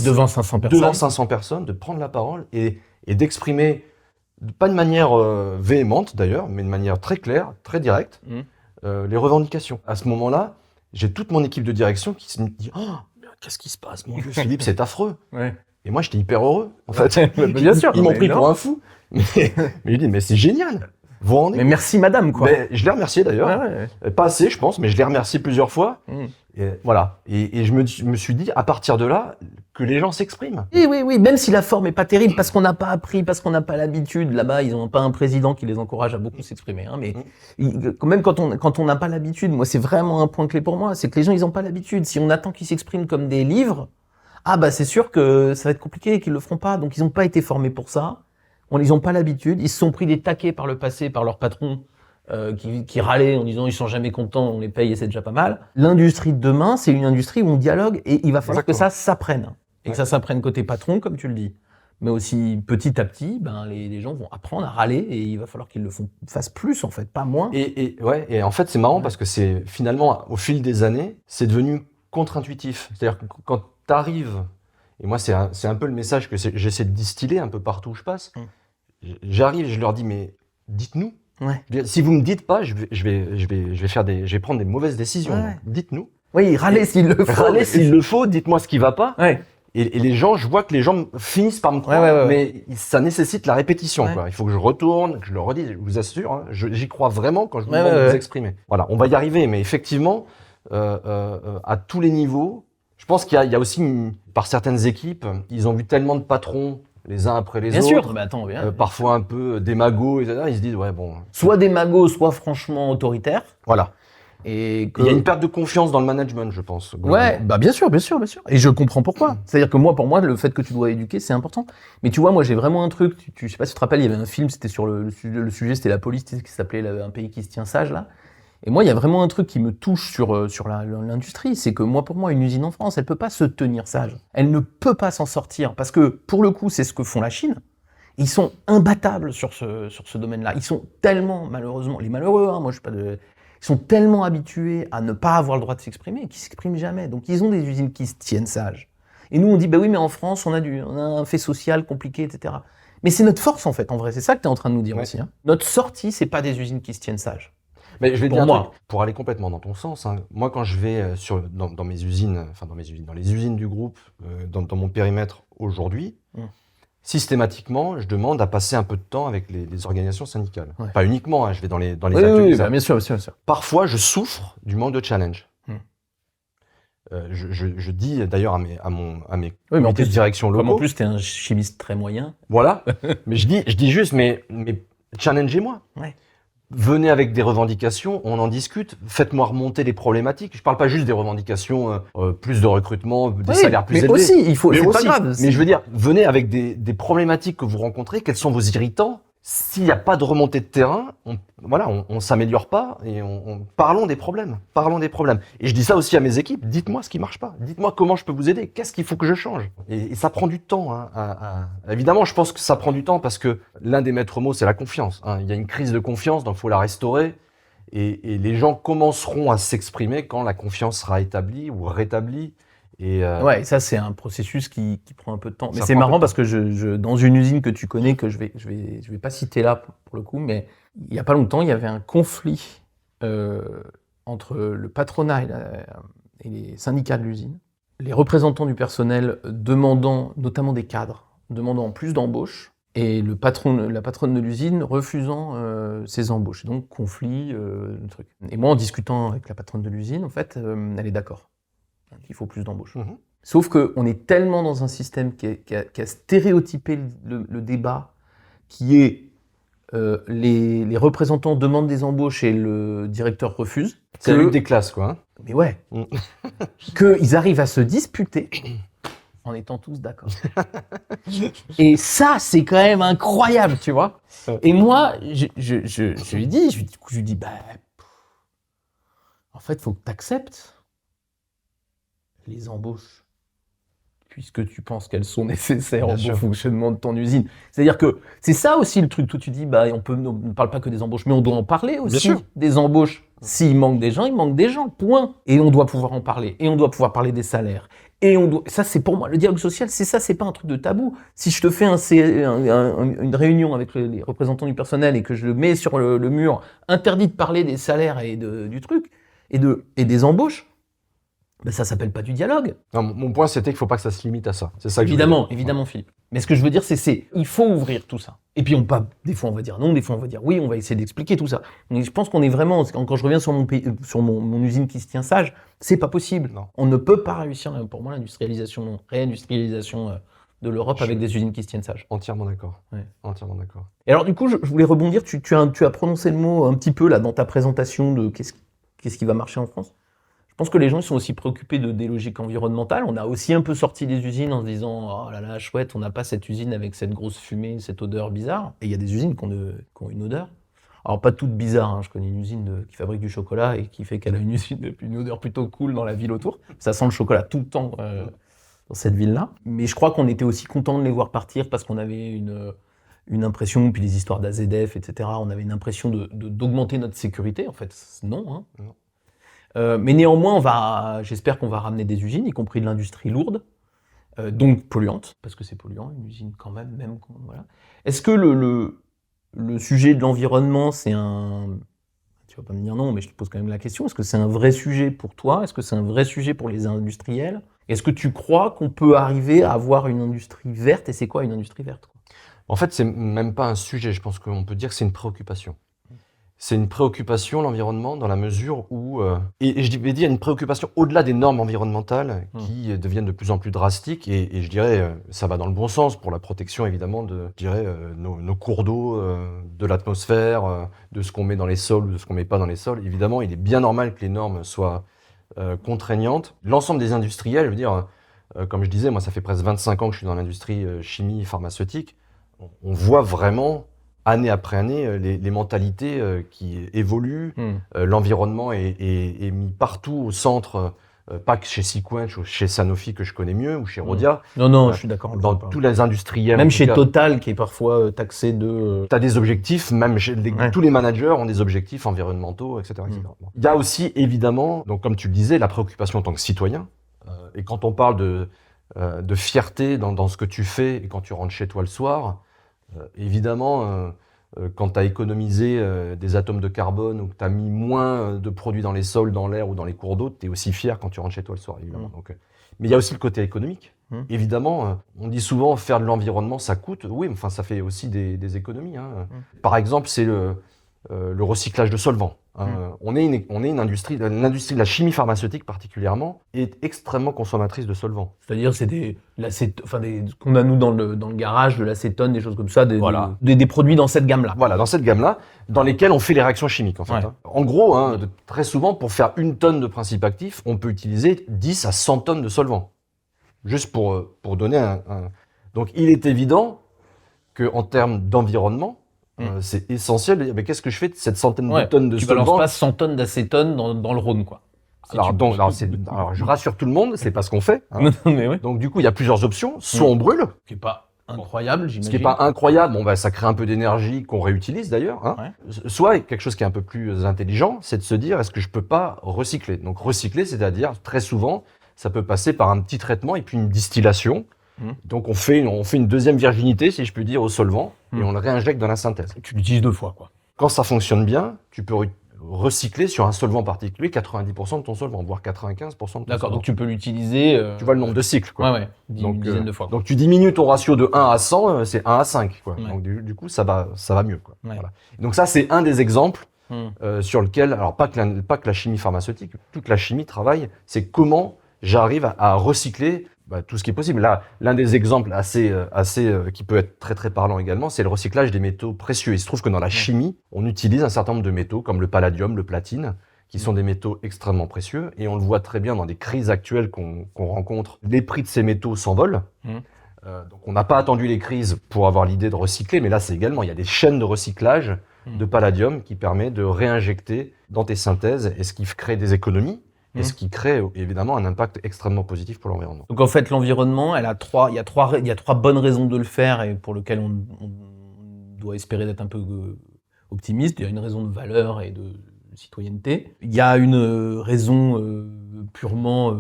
Devant 500 personnes. Devant 500 personnes, de prendre la parole et d'exprimer, pas de manière véhémente d'ailleurs, mais de manière très claire, très directe, les revendications. À ce moment-là, j'ai toute mon équipe de direction qui se dit « Oh, qu'est-ce qui se passe, mon Dieu, Philippe, c'est affreux !» Et moi, j'étais hyper heureux, en fait. Bien sûr. Ils m'ont pris pour un fou. Mais je dis « Mais c'est génial !» Vous rendez. Mais merci madame, quoi. Mais je l'ai remercié d'ailleurs. Pas assez, je pense, mais je l'ai remercié plusieurs fois. Et voilà. Et je me suis dit, à partir de là, que les gens s'expriment. Oui, même si la forme est pas terrible, parce qu'on n'a pas appris, parce qu'on n'a pas l'habitude. Là-bas, ils n'ont pas un président qui les encourage à beaucoup s'exprimer. Mais quand même, quand on n'a pas l'habitude, moi, c'est vraiment un point clé pour moi, c'est que les gens, ils n'ont pas l'habitude. Si on attend qu'ils s'expriment comme des livres, c'est sûr que ça va être compliqué et qu'ils le feront pas. Donc, ils n'ont pas été formés pour ça. Ils n'ont pas l'habitude. Ils se sont pris des taquets par le passé, par leur patron, qui râlaient en disant ils sont jamais contents, on les paye et c'est déjà pas mal. L'industrie de demain, c'est une industrie où on dialogue et il va falloir que ça s'apprenne. Et que ça s'apprenne côté patron, comme tu le dis. Mais aussi, petit à petit, les gens vont apprendre à râler et il va falloir qu'ils fassent plus, en fait, pas moins. Et en fait, c'est marrant parce que c'est finalement, au fil des années, c'est devenu contre-intuitif. C'est-à-dire que quand tu arrives, et moi, c'est un peu le message que j'essaie de distiller un peu partout où je passe. J'arrive et je leur dis, mais dites-nous. Si vous me dites pas, je vais prendre des mauvaises décisions. Donc, dites-nous. Oui, râlez s'il le faut. Râlez s'il le faut, dites-moi ce qui va pas. Et les gens, je vois que les gens finissent par me croire, mais ça nécessite la répétition. Quoi. Il faut que je retourne, que je le redise. Je vous assure, j'y crois vraiment quand je vous demande de vous exprimer. Voilà, on va y arriver, mais effectivement, à tous les niveaux, je pense qu'il y a aussi, par certaines équipes, ils ont vu tellement de patrons les uns après les autres. Bien sûr, mais attends, parfois un peu démagos, etc. Ils se disent, soit démagos, soit franchement autoritaires. Voilà. Et il y a une perte de confiance dans le management, je pense. Bien sûr. Et je comprends pourquoi. C'est-à-dire que pour moi, le fait que tu dois éduquer, c'est important. Mais tu vois, moi, j'ai vraiment un truc, je sais pas si tu te rappelles, il y avait un film, c'était sur le sujet, c'était la police, qui s'appelait Un pays qui se tient sage, là. Et moi, il y a vraiment un truc qui me touche sur l'industrie, c'est que pour moi, une usine en France, elle peut pas se tenir sage. Elle ne peut pas s'en sortir, parce que, pour le coup, c'est ce que font la Chine. Ils sont imbattables sur ce domaine-là. Ils sont tellement, malheureusement, les malheureux, moi, je suis pas ils Ils sont tellement habitués à ne pas avoir le droit de s'exprimer qu'ils ne s'expriment jamais. Donc ils ont des usines qui se tiennent sages. Et nous, on dit, bah oui, mais en France, on a un fait social compliqué, etc. Mais c'est notre force, en fait, en vrai. C'est ça que tu es en train de nous dire aussi. Hein. Notre sortie, c'est pas des usines qui se tiennent sages. Mais je vais te dire un truc, pour aller complètement dans ton sens, hein, moi quand je vais dans mes usines, dans les usines du groupe, dans mon périmètre aujourd'hui, systématiquement, je demande à passer un peu de temps avec les organisations syndicales. Ouais. Pas uniquement, hein, je vais dans les ateliers. Oui, bien sûr. Parfois, je souffre du manque de challenge. Je dis d'ailleurs à mes comités de direction locaux. Comme en plus, tu es un chimiste très moyen. Voilà, mais je dis juste, mais challengez-moi. Ouais. Venez avec des revendications, on en discute, faites-moi remonter les problématiques. Je parle pas juste des revendications, plus de recrutement, des salaires plus élevés. Mais aussi, c'est pas grave. Mais je veux dire, venez avec des problématiques que vous rencontrez, quels sont vos irritants. S'il n'y a pas de remontée de terrain, on s'améliore pas et parlons des problèmes. Et je dis ça aussi à mes équipes, dites-moi ce qui marche pas, dites-moi comment je peux vous aider, qu'est-ce qu'il faut que je change. Et ça prend du temps. Hein, évidemment, je pense que ça prend du temps parce que l'un des maîtres mots, c'est la confiance. Hein. Il y a une crise de confiance, donc il faut la restaurer. Et les gens commenceront à s'exprimer quand la confiance sera établie ou rétablie. Ouais, ça c'est un processus qui prend un peu de temps. Mais c'est marrant parce que dans une usine que tu connais, que je vais pas citer là pour le coup, mais il y a pas longtemps, il y avait un conflit entre le patronat et les syndicats de l'usine. Les représentants du personnel demandant, notamment des cadres, demandant plus d'embauches, et la patronne de l'usine refusant ces embauches. Donc conflit, truc. Et moi, en discutant avec la patronne de l'usine, en fait, elle est d'accord. Il faut plus d'embauches. Sauf qu'on est tellement dans un système qui a stéréotypé le débat, qui est les représentants demandent des embauches et le directeur refuse. C'est la lutte des classes, quoi. Hein. Mais ouais. Qu'ils arrivent à se disputer en étant tous d'accord. Et ça, c'est quand même incroyable, tu vois. Et moi, je lui dis, en fait, il faut que tu acceptes les embauches, puisque tu penses qu'elles sont nécessaires au bon fonctionnement de ton usine. C'est-à-dire que c'est ça aussi le truc, où tu dis, on ne parle pas que des embauches, mais on doit en parler aussi des embauches. S'il manque des gens, il manque des gens, point. Et on doit pouvoir en parler, et on doit pouvoir parler des salaires. Ça, c'est pour moi, le dialogue social, c'est ça, c'est pas un truc de tabou. Si je te fais une réunion avec les représentants du personnel et que je le mets sur le mur, interdit de parler des salaires et du truc, et des embauches, ça s'appelle pas du dialogue. Non, mon point, c'était qu'il faut pas que ça se limite à ça. C'est ça que évidemment, Philippe. Mais ce que je veux dire, c'est il faut ouvrir tout ça. Et puis, des fois, on va dire non, des fois, on va dire oui, on va essayer d'expliquer tout ça. Mais je pense qu'on est vraiment, quand je reviens sur mon usine qui se tient sage, c'est pas possible. Non. On ne peut pas réussir, pour moi, réindustrialisation de l'Europe avec des usines qui se tiennent sages. Entièrement d'accord. Ouais. Entièrement d'accord. Et alors, du coup, je voulais rebondir. Tu as prononcé le mot un petit peu là dans ta présentation de qu'est-ce qui va marcher en France. Je pense que les gens ils sont aussi préoccupés des logiques environnementales. On a aussi un peu sorti des usines en se disant « Oh là là, chouette, on n'a pas cette usine avec cette grosse fumée, cette odeur bizarre. » Et il y a des usines qui ont une odeur. Alors, pas toutes bizarres. Hein. Je connais une usine qui fabrique du chocolat et qui fait qu'elle a une odeur plutôt cool dans la ville autour. Ça sent le chocolat tout le temps dans cette ville-là. Mais je crois qu'on était aussi content de les voir partir parce qu'on avait une impression, puis les histoires d'AZF, etc. On avait une impression d'augmenter notre sécurité. En fait, non. Hein. Non. Mais néanmoins, j'espère qu'on va ramener des usines, y compris de l'industrie lourde, donc polluante, parce que c'est polluant, une usine quand même. Voilà. Est-ce que le sujet de l'environnement, c'est tu vas pas me dire non, mais je te pose quand même la question, est-ce que c'est un vrai sujet pour toi ? Est-ce que c'est un vrai sujet pour les industriels ? Est-ce que tu crois qu'on peut arriver à avoir une industrie verte ? Et c'est quoi une industrie verte ? En fait, c'est même pas un sujet, je pense qu'on peut dire que c'est une préoccupation. C'est une préoccupation, l'environnement, dans la mesure où... et je vais dire une préoccupation au-delà des normes environnementales qui deviennent de plus en plus drastiques. Et je dirais, ça va dans le bon sens pour la protection, évidemment, de nos cours d'eau, de l'atmosphère, de ce qu'on met dans les sols ou de ce qu'on met pas dans les sols. Évidemment, il est bien normal que les normes soient contraignantes. L'ensemble des industriels, je veux dire, comme je disais, moi, ça fait presque 25 ans que je suis dans l'industrie chimie pharmaceutique. On voit vraiment... année après année, les mentalités qui évoluent, l'environnement est mis partout au centre pas que chez Sequench ou chez Sanofi que je connais mieux, ou chez Rhodia. Non, je suis d'accord. Dans tous les industriels. Même chez Total, qui est parfois taxé de... Tu as des objectifs, même tous les managers ont des objectifs environnementaux, etc. Bon. Il y a aussi, évidemment, donc comme tu le disais, la préoccupation en tant que citoyen. Et quand on parle de fierté dans ce que tu fais, et quand tu rentres chez toi le soir, évidemment, quand tu as économisé des atomes de carbone ou que tu as mis moins de produits dans les sols, dans l'air ou dans les cours d'eau, tu es aussi fier quand tu rentres chez toi le soir, évidemment. Donc, mais il y a aussi le côté économique. Évidemment, on dit souvent faire de l'environnement, ça coûte. Oui, mais enfin, ça fait aussi des économies. Par exemple, c'est le recyclage de solvants. On est une industrie, l'industrie de la chimie pharmaceutique particulièrement, est extrêmement consommatrice de solvants. C'est-à-dire, c'est ce qu'on a nous dans le garage, de l'acétone, des choses comme ça, des produits dans cette gamme-là. Voilà, dans cette gamme-là, dans lesquels on fait les réactions chimiques, en fait. Ouais. En gros, très souvent, pour faire 1 tonne de principe actif, on peut utiliser 10 à 100 tonnes de solvants. Juste pour donner Donc, il est évident qu'en termes d'environnement, c'est essentiel. Mais qu'est-ce que je fais de cette centaine de tonnes de solvants ? Tu balances pas 100 tonnes d'acétone dans le Rhône, quoi. Alors, je rassure tout le monde, c'est pas ce qu'on fait. Mais ouais. Donc, du coup, il y a plusieurs options. Soit on brûle. Ce qui n'est pas incroyable, j'imagine. Ce qui n'est pas incroyable, ça crée un peu d'énergie qu'on réutilise d'ailleurs. Soit quelque chose qui est un peu plus intelligent, c'est de se dire, est-ce que je peux pas recycler ? Donc, recycler, c'est-à-dire, très souvent, ça peut passer par un petit traitement et puis une distillation. Donc on fait une deuxième virginité, si je puis dire, au solvant, et on le réinjecte dans la synthèse. Tu l'utilises 2 fois, quoi. Quand ça fonctionne bien, tu peux recycler sur un solvant particulier 90% de ton solvant, voire 95% de ton solvant. D'accord, donc tu peux l'utiliser... Tu vois le nombre de cycles, quoi. Une dizaine de fois. Donc tu diminues ton ratio de 1 à 100, c'est 1 à 5, quoi. Donc du coup, ça va mieux, quoi. Voilà. Donc ça, c'est un des exemples sur lequel, alors pas que la chimie pharmaceutique, toute la chimie travaille, c'est comment j'arrive à recycler tout ce qui est possible. Là, l'un des exemples assez qui peut être très très parlant également, c'est le recyclage des métaux précieux. Il se trouve que dans la chimie, on utilise un certain nombre de métaux comme le palladium, le platine, qui sont des métaux extrêmement précieux. Et on le voit très bien dans des crises actuelles qu'on rencontre. Les prix de ces métaux s'envolent. Donc on n'a pas attendu les crises pour avoir l'idée de recycler, mais là c'est également, il y a des chaînes de recyclage de palladium qui permet de réinjecter dans tes synthèses, et ce qui crée des économies. Et ce qui crée évidemment un impact extrêmement positif pour l'environnement. Donc en fait, l'environnement, il y a trois bonnes raisons de le faire et pour lesquelles on doit espérer d'être un peu optimiste. Il y a une raison de valeur et de citoyenneté. Il y a une raison purement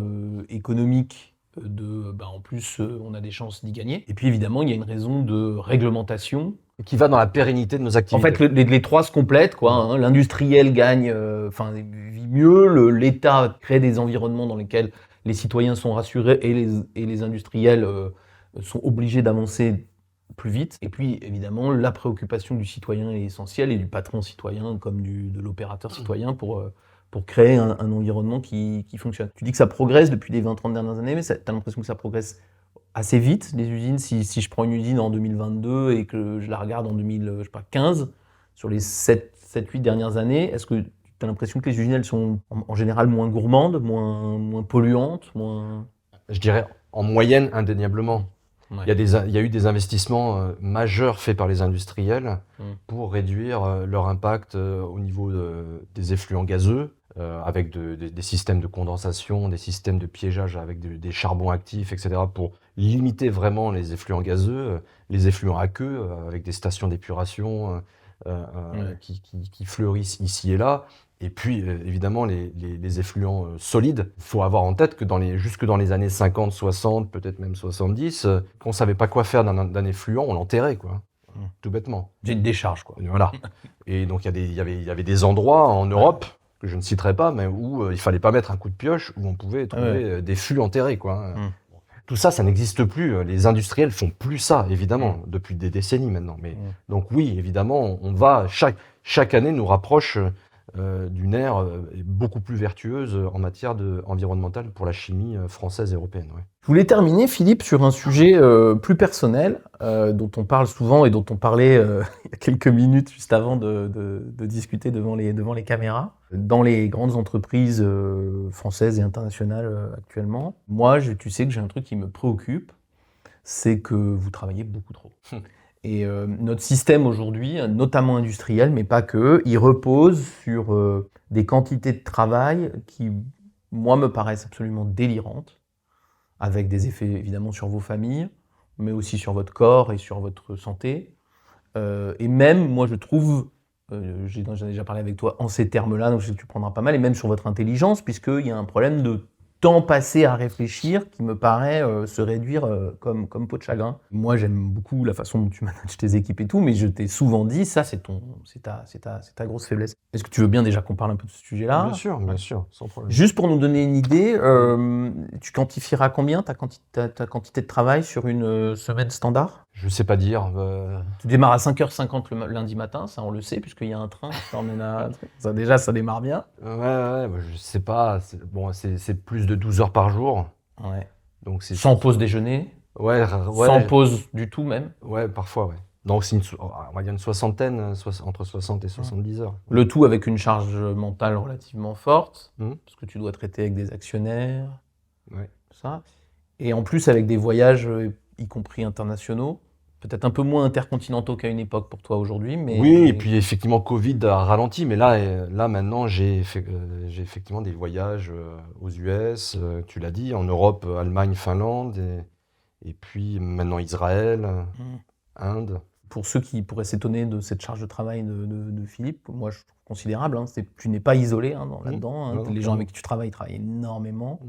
économique en plus, on a des chances d'y gagner. Et puis évidemment, il y a une raison de réglementation. Qui va dans la pérennité de nos activités. En fait, les trois se complètent, quoi. L'industriel gagne, vit mieux. L'État crée des environnements dans lesquels les citoyens sont rassurés et les industriels sont obligés d'avancer plus vite. Et puis, évidemment, la préoccupation du citoyen est essentielle et du patron citoyen comme de l'opérateur citoyen pour créer un environnement qui fonctionne. Tu dis que ça progresse depuis les 20-30 dernières années, mais tu as l'impression que ça progresse assez vite, les usines. Si je prends une usine en 2022 et que je la regarde en 2015, sur les 7-8 dernières années, est-ce que tu as l'impression que les usines, elles sont en général moins gourmandes, moins polluantes, moins... Je dirais en moyenne, indéniablement. Ouais. Il y a eu des investissements majeurs faits par les industriels pour réduire leur impact au niveau des effluents gazeux, avec des systèmes de condensation, des systèmes de piégeage avec des charbons actifs, etc., pour limiter vraiment les effluents gazeux, les effluents aqueux, avec des stations d'épuration qui fleurissent ici et là. Et puis, évidemment, les effluents solides. Il faut avoir en tête que jusque dans les années 50, 60, peut-être même 70, qu'on ne savait pas quoi faire d'un effluent, on l'enterrait, quoi. Tout bêtement. C'est une décharge, quoi. Voilà. Et donc, il y avait des endroits en Europe, que je ne citerai pas, mais où il ne fallait pas mettre un coup de pioche, où on pouvait trouver des fûts enterrés, quoi. Tout ça, ça n'existe plus. Les industriels font plus ça, évidemment, depuis des décennies maintenant. Mais donc oui, évidemment, on va chaque année nous rapproche d'une ère beaucoup plus vertueuse en matière environnementale pour la chimie française et européenne. Ouais. Je voulais terminer, Philippe, sur un sujet plus personnel dont on parle souvent et dont on parlait il y a quelques minutes juste avant de discuter devant les caméras. Dans les grandes entreprises françaises et internationales actuellement, moi, tu sais que j'ai un truc qui me préoccupe, c'est que vous travaillez beaucoup trop. Et notre système aujourd'hui, notamment industriel, mais pas que, il repose sur des quantités de travail qui moi, me paraissent absolument délirantes, avec des effets évidemment sur vos familles, mais aussi sur votre corps et sur votre santé. Et même, moi, je trouve, j'en ai déjà parlé avec toi en ces termes-là, donc je sais que tu prendras pas mal, et même sur votre intelligence, puisqu'il y a un problème de temps passé à réfléchir qui me paraît se réduire comme peau de chagrin. Moi, j'aime beaucoup la façon dont tu manages tes équipes et tout, mais je t'ai souvent dit, ça, c'est ta grosse faiblesse. Est-ce que tu veux bien déjà qu'on parle un peu de ce sujet-là ? Bien sûr, sans problème. Juste pour nous donner une idée, tu quantifieras combien ta quantité de travail sur une semaine standard ? Je sais pas dire. Tu démarres à 5h50 le lundi matin, ça on le sait, puisqu'il y a un train qui t'emmène à... Ça, déjà, ça démarre bien. Ouais, je sais pas. C'est plus de 12 heures par jour. Ouais. Donc c'est Sans pause déjeuner, ouais. sans pause du tout même. Ouais, parfois, ouais. Donc c'est on va dire une soixantaine, entre 60 et 70 heures. Le tout avec une charge mentale relativement forte, Mhm. parce que tu dois traiter avec des actionnaires, Ouais. ça. Et en plus avec des voyages, y compris internationaux, peut-être un peu moins intercontinentaux qu'à une époque pour toi aujourd'hui, mais... Oui, et puis effectivement, Covid a ralenti, mais là maintenant, j'ai effectivement des voyages aux US, tu l'as dit, en Europe, Allemagne, Finlande, et puis maintenant Israël, Mhm. Inde. Pour ceux qui pourraient s'étonner de cette charge de travail de Philippe, moi je trouve considérable, hein, tu n'es pas isolé là-dedans, hein, Non, les gens clairement. avec qui tu travailles énormément.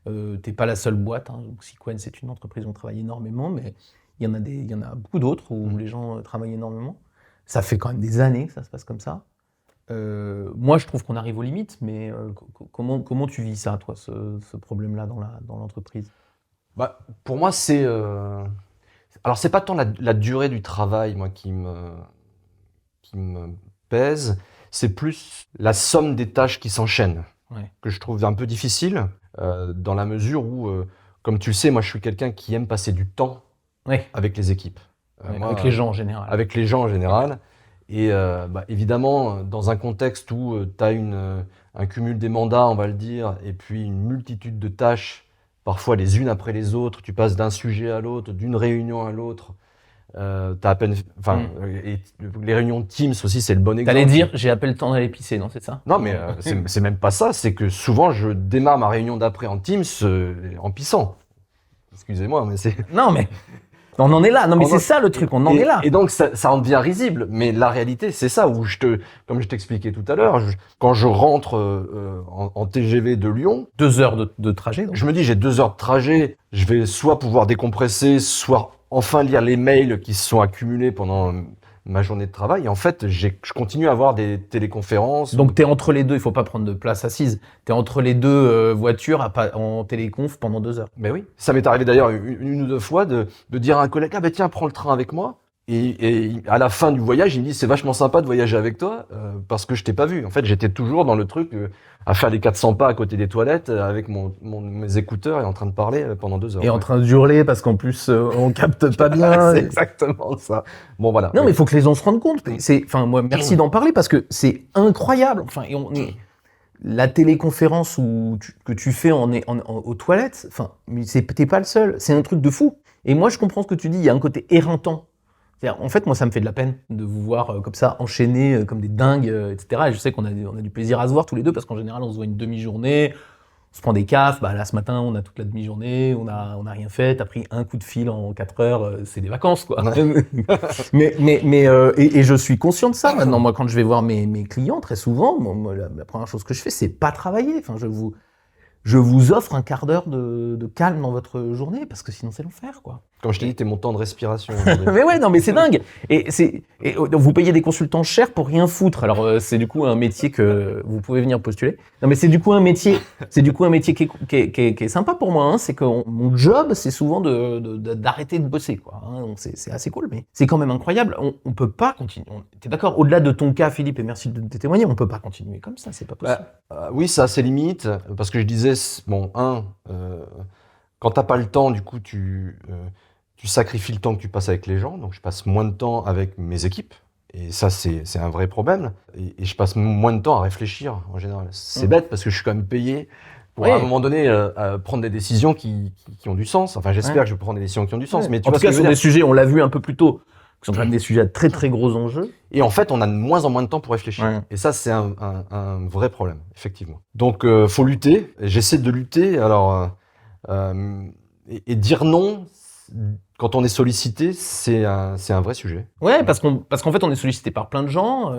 Tu n'es pas la seule boîte, hein, donc Sequence est une entreprise où on travaille énormément, mais il y en a beaucoup d'autres où les gens travaillent énormément. Ça fait quand même des années que ça se passe comme ça. Moi je trouve qu'on arrive aux limites, mais comment tu vis ça, toi, ce problème-là dans l'entreprise ? Bah, pour moi, c'est... Alors, c'est pas tant la durée du travail, moi, qui me pèse, c'est plus la somme des tâches qui s'enchaînent, Ouais. que je trouve un peu difficile, dans la mesure où, comme tu le sais, moi, je suis quelqu'un qui aime passer du temps Ouais. avec les équipes. Ouais, Moi, avec les gens en général. avec les gens en général. Et évidemment, dans un contexte où tu as un cumul des mandats, on va le dire, et puis une multitude de tâches, parfois les unes après les autres, tu passes d'un sujet à l'autre, d'une réunion à l'autre. T'as à peine, et les réunions de Teams aussi, c'est le bon exemple. T'allais dire, j'ai à peine le temps d'aller pisser, non, c'est ça ? Non, mais c'est même pas ça. C'est que souvent, je démarre ma réunion d'après en Teams en pissant. Excusez-moi, mais c'est... Non, mais on en est là. Non, mais c'est ça le truc, on en est là. Et donc, ça en devient risible. Mais la réalité, c'est ça, où comme je t'expliquais tout à l'heure, quand je rentre en TGV de Lyon, 2 heures de trajet, donc. je me dis, j'ai 2 heures de trajet, je vais soit pouvoir décompresser, soit enfin lire les mails qui se sont accumulés pendant ma journée de travail. Et en fait, je continue à avoir des téléconférences. Donc t'es entre les deux, il faut pas prendre de place assise. T'es entre les deux voitures en téléconf pendant 2 heures. Ben oui. Ça m'est arrivé d'ailleurs une ou deux fois de dire à un collègue, ah ben tiens, prends le train avec moi. Et à la fin du voyage, il me dit, c'est vachement sympa de voyager avec toi parce que je t'ai pas vu. En fait, j'étais toujours dans le truc à faire les 400 pas à côté des toilettes avec mes écouteurs et en train de parler pendant 2 heures. Et en train de hurler parce qu'en plus on capte pas bien. C'est exactement ça. Bon voilà. Non, mais il faut que les gens se rendent compte. Enfin, moi, merci d'en parler parce que c'est incroyable. Enfin, la téléconférence que tu fais aux toilettes, enfin, mais t'es pas le seul. C'est un truc de fou. Et moi, je comprends ce que tu dis. Il y a un côté éreintant. En fait, moi, ça me fait de la peine de vous voir comme ça, enchaîner comme des dingues, etc. Et je sais qu'on a du plaisir à se voir tous les deux parce qu'en général, on se voit une demi-journée, on se prend des cafes. Bah, là, ce matin, on a toute la demi-journée, on a rien fait. T'as pris un coup de fil en 4 heures, c'est des vacances, quoi. Ouais. Et je suis conscient de ça maintenant. Moi, quand je vais voir mes clients, très souvent, moi, la première chose que je fais, c'est pas travailler. Enfin, je vous offre un quart d'heure de calme dans votre journée parce que sinon, c'est l'enfer, quoi. Comme je t'ai dit, t'es mon temps de respiration. Mais ouais, non, mais c'est dingue. Et vous payez des consultants chers pour rien foutre. Alors c'est du coup un métier que vous pouvez venir postuler. Non, mais c'est du coup un métier qui est sympa pour moi. Hein. C'est que mon job, c'est souvent d'arrêter de bosser, quoi. Hein. Donc c'est assez cool, mais c'est quand même incroyable. On peut pas continuer. T'es d'accord ? Au-delà de ton cas, Philippe, et merci de témoigner, on peut pas continuer comme ça. C'est pas possible. Oui, ça a ses limites parce que je disais, quand t'as pas le temps, du coup, tu sacrifies le temps que tu passes avec les gens. Donc, je passe moins de temps avec mes équipes. Et ça, c'est un vrai problème. Et je passe moins de temps à réfléchir, en général. C'est bête, parce que je suis quand même payé pour, à un moment donné, prendre des décisions qui ont du sens. Enfin, j'espère que je vais prendre des décisions qui ont du sens. Mais tu en vois tout cas, sur des sujets, on l'a vu un peu plus tôt, qui sont quand même des sujets à très très gros enjeux. Et en fait, on a de moins en moins de temps pour réfléchir. Ouais. Et ça, c'est un vrai problème, effectivement. Donc, faut lutter. J'essaie de lutter. Alors, et dire non quand on est sollicité, c'est un vrai sujet. Ouais, parce qu'en fait, on est sollicité par plein de gens.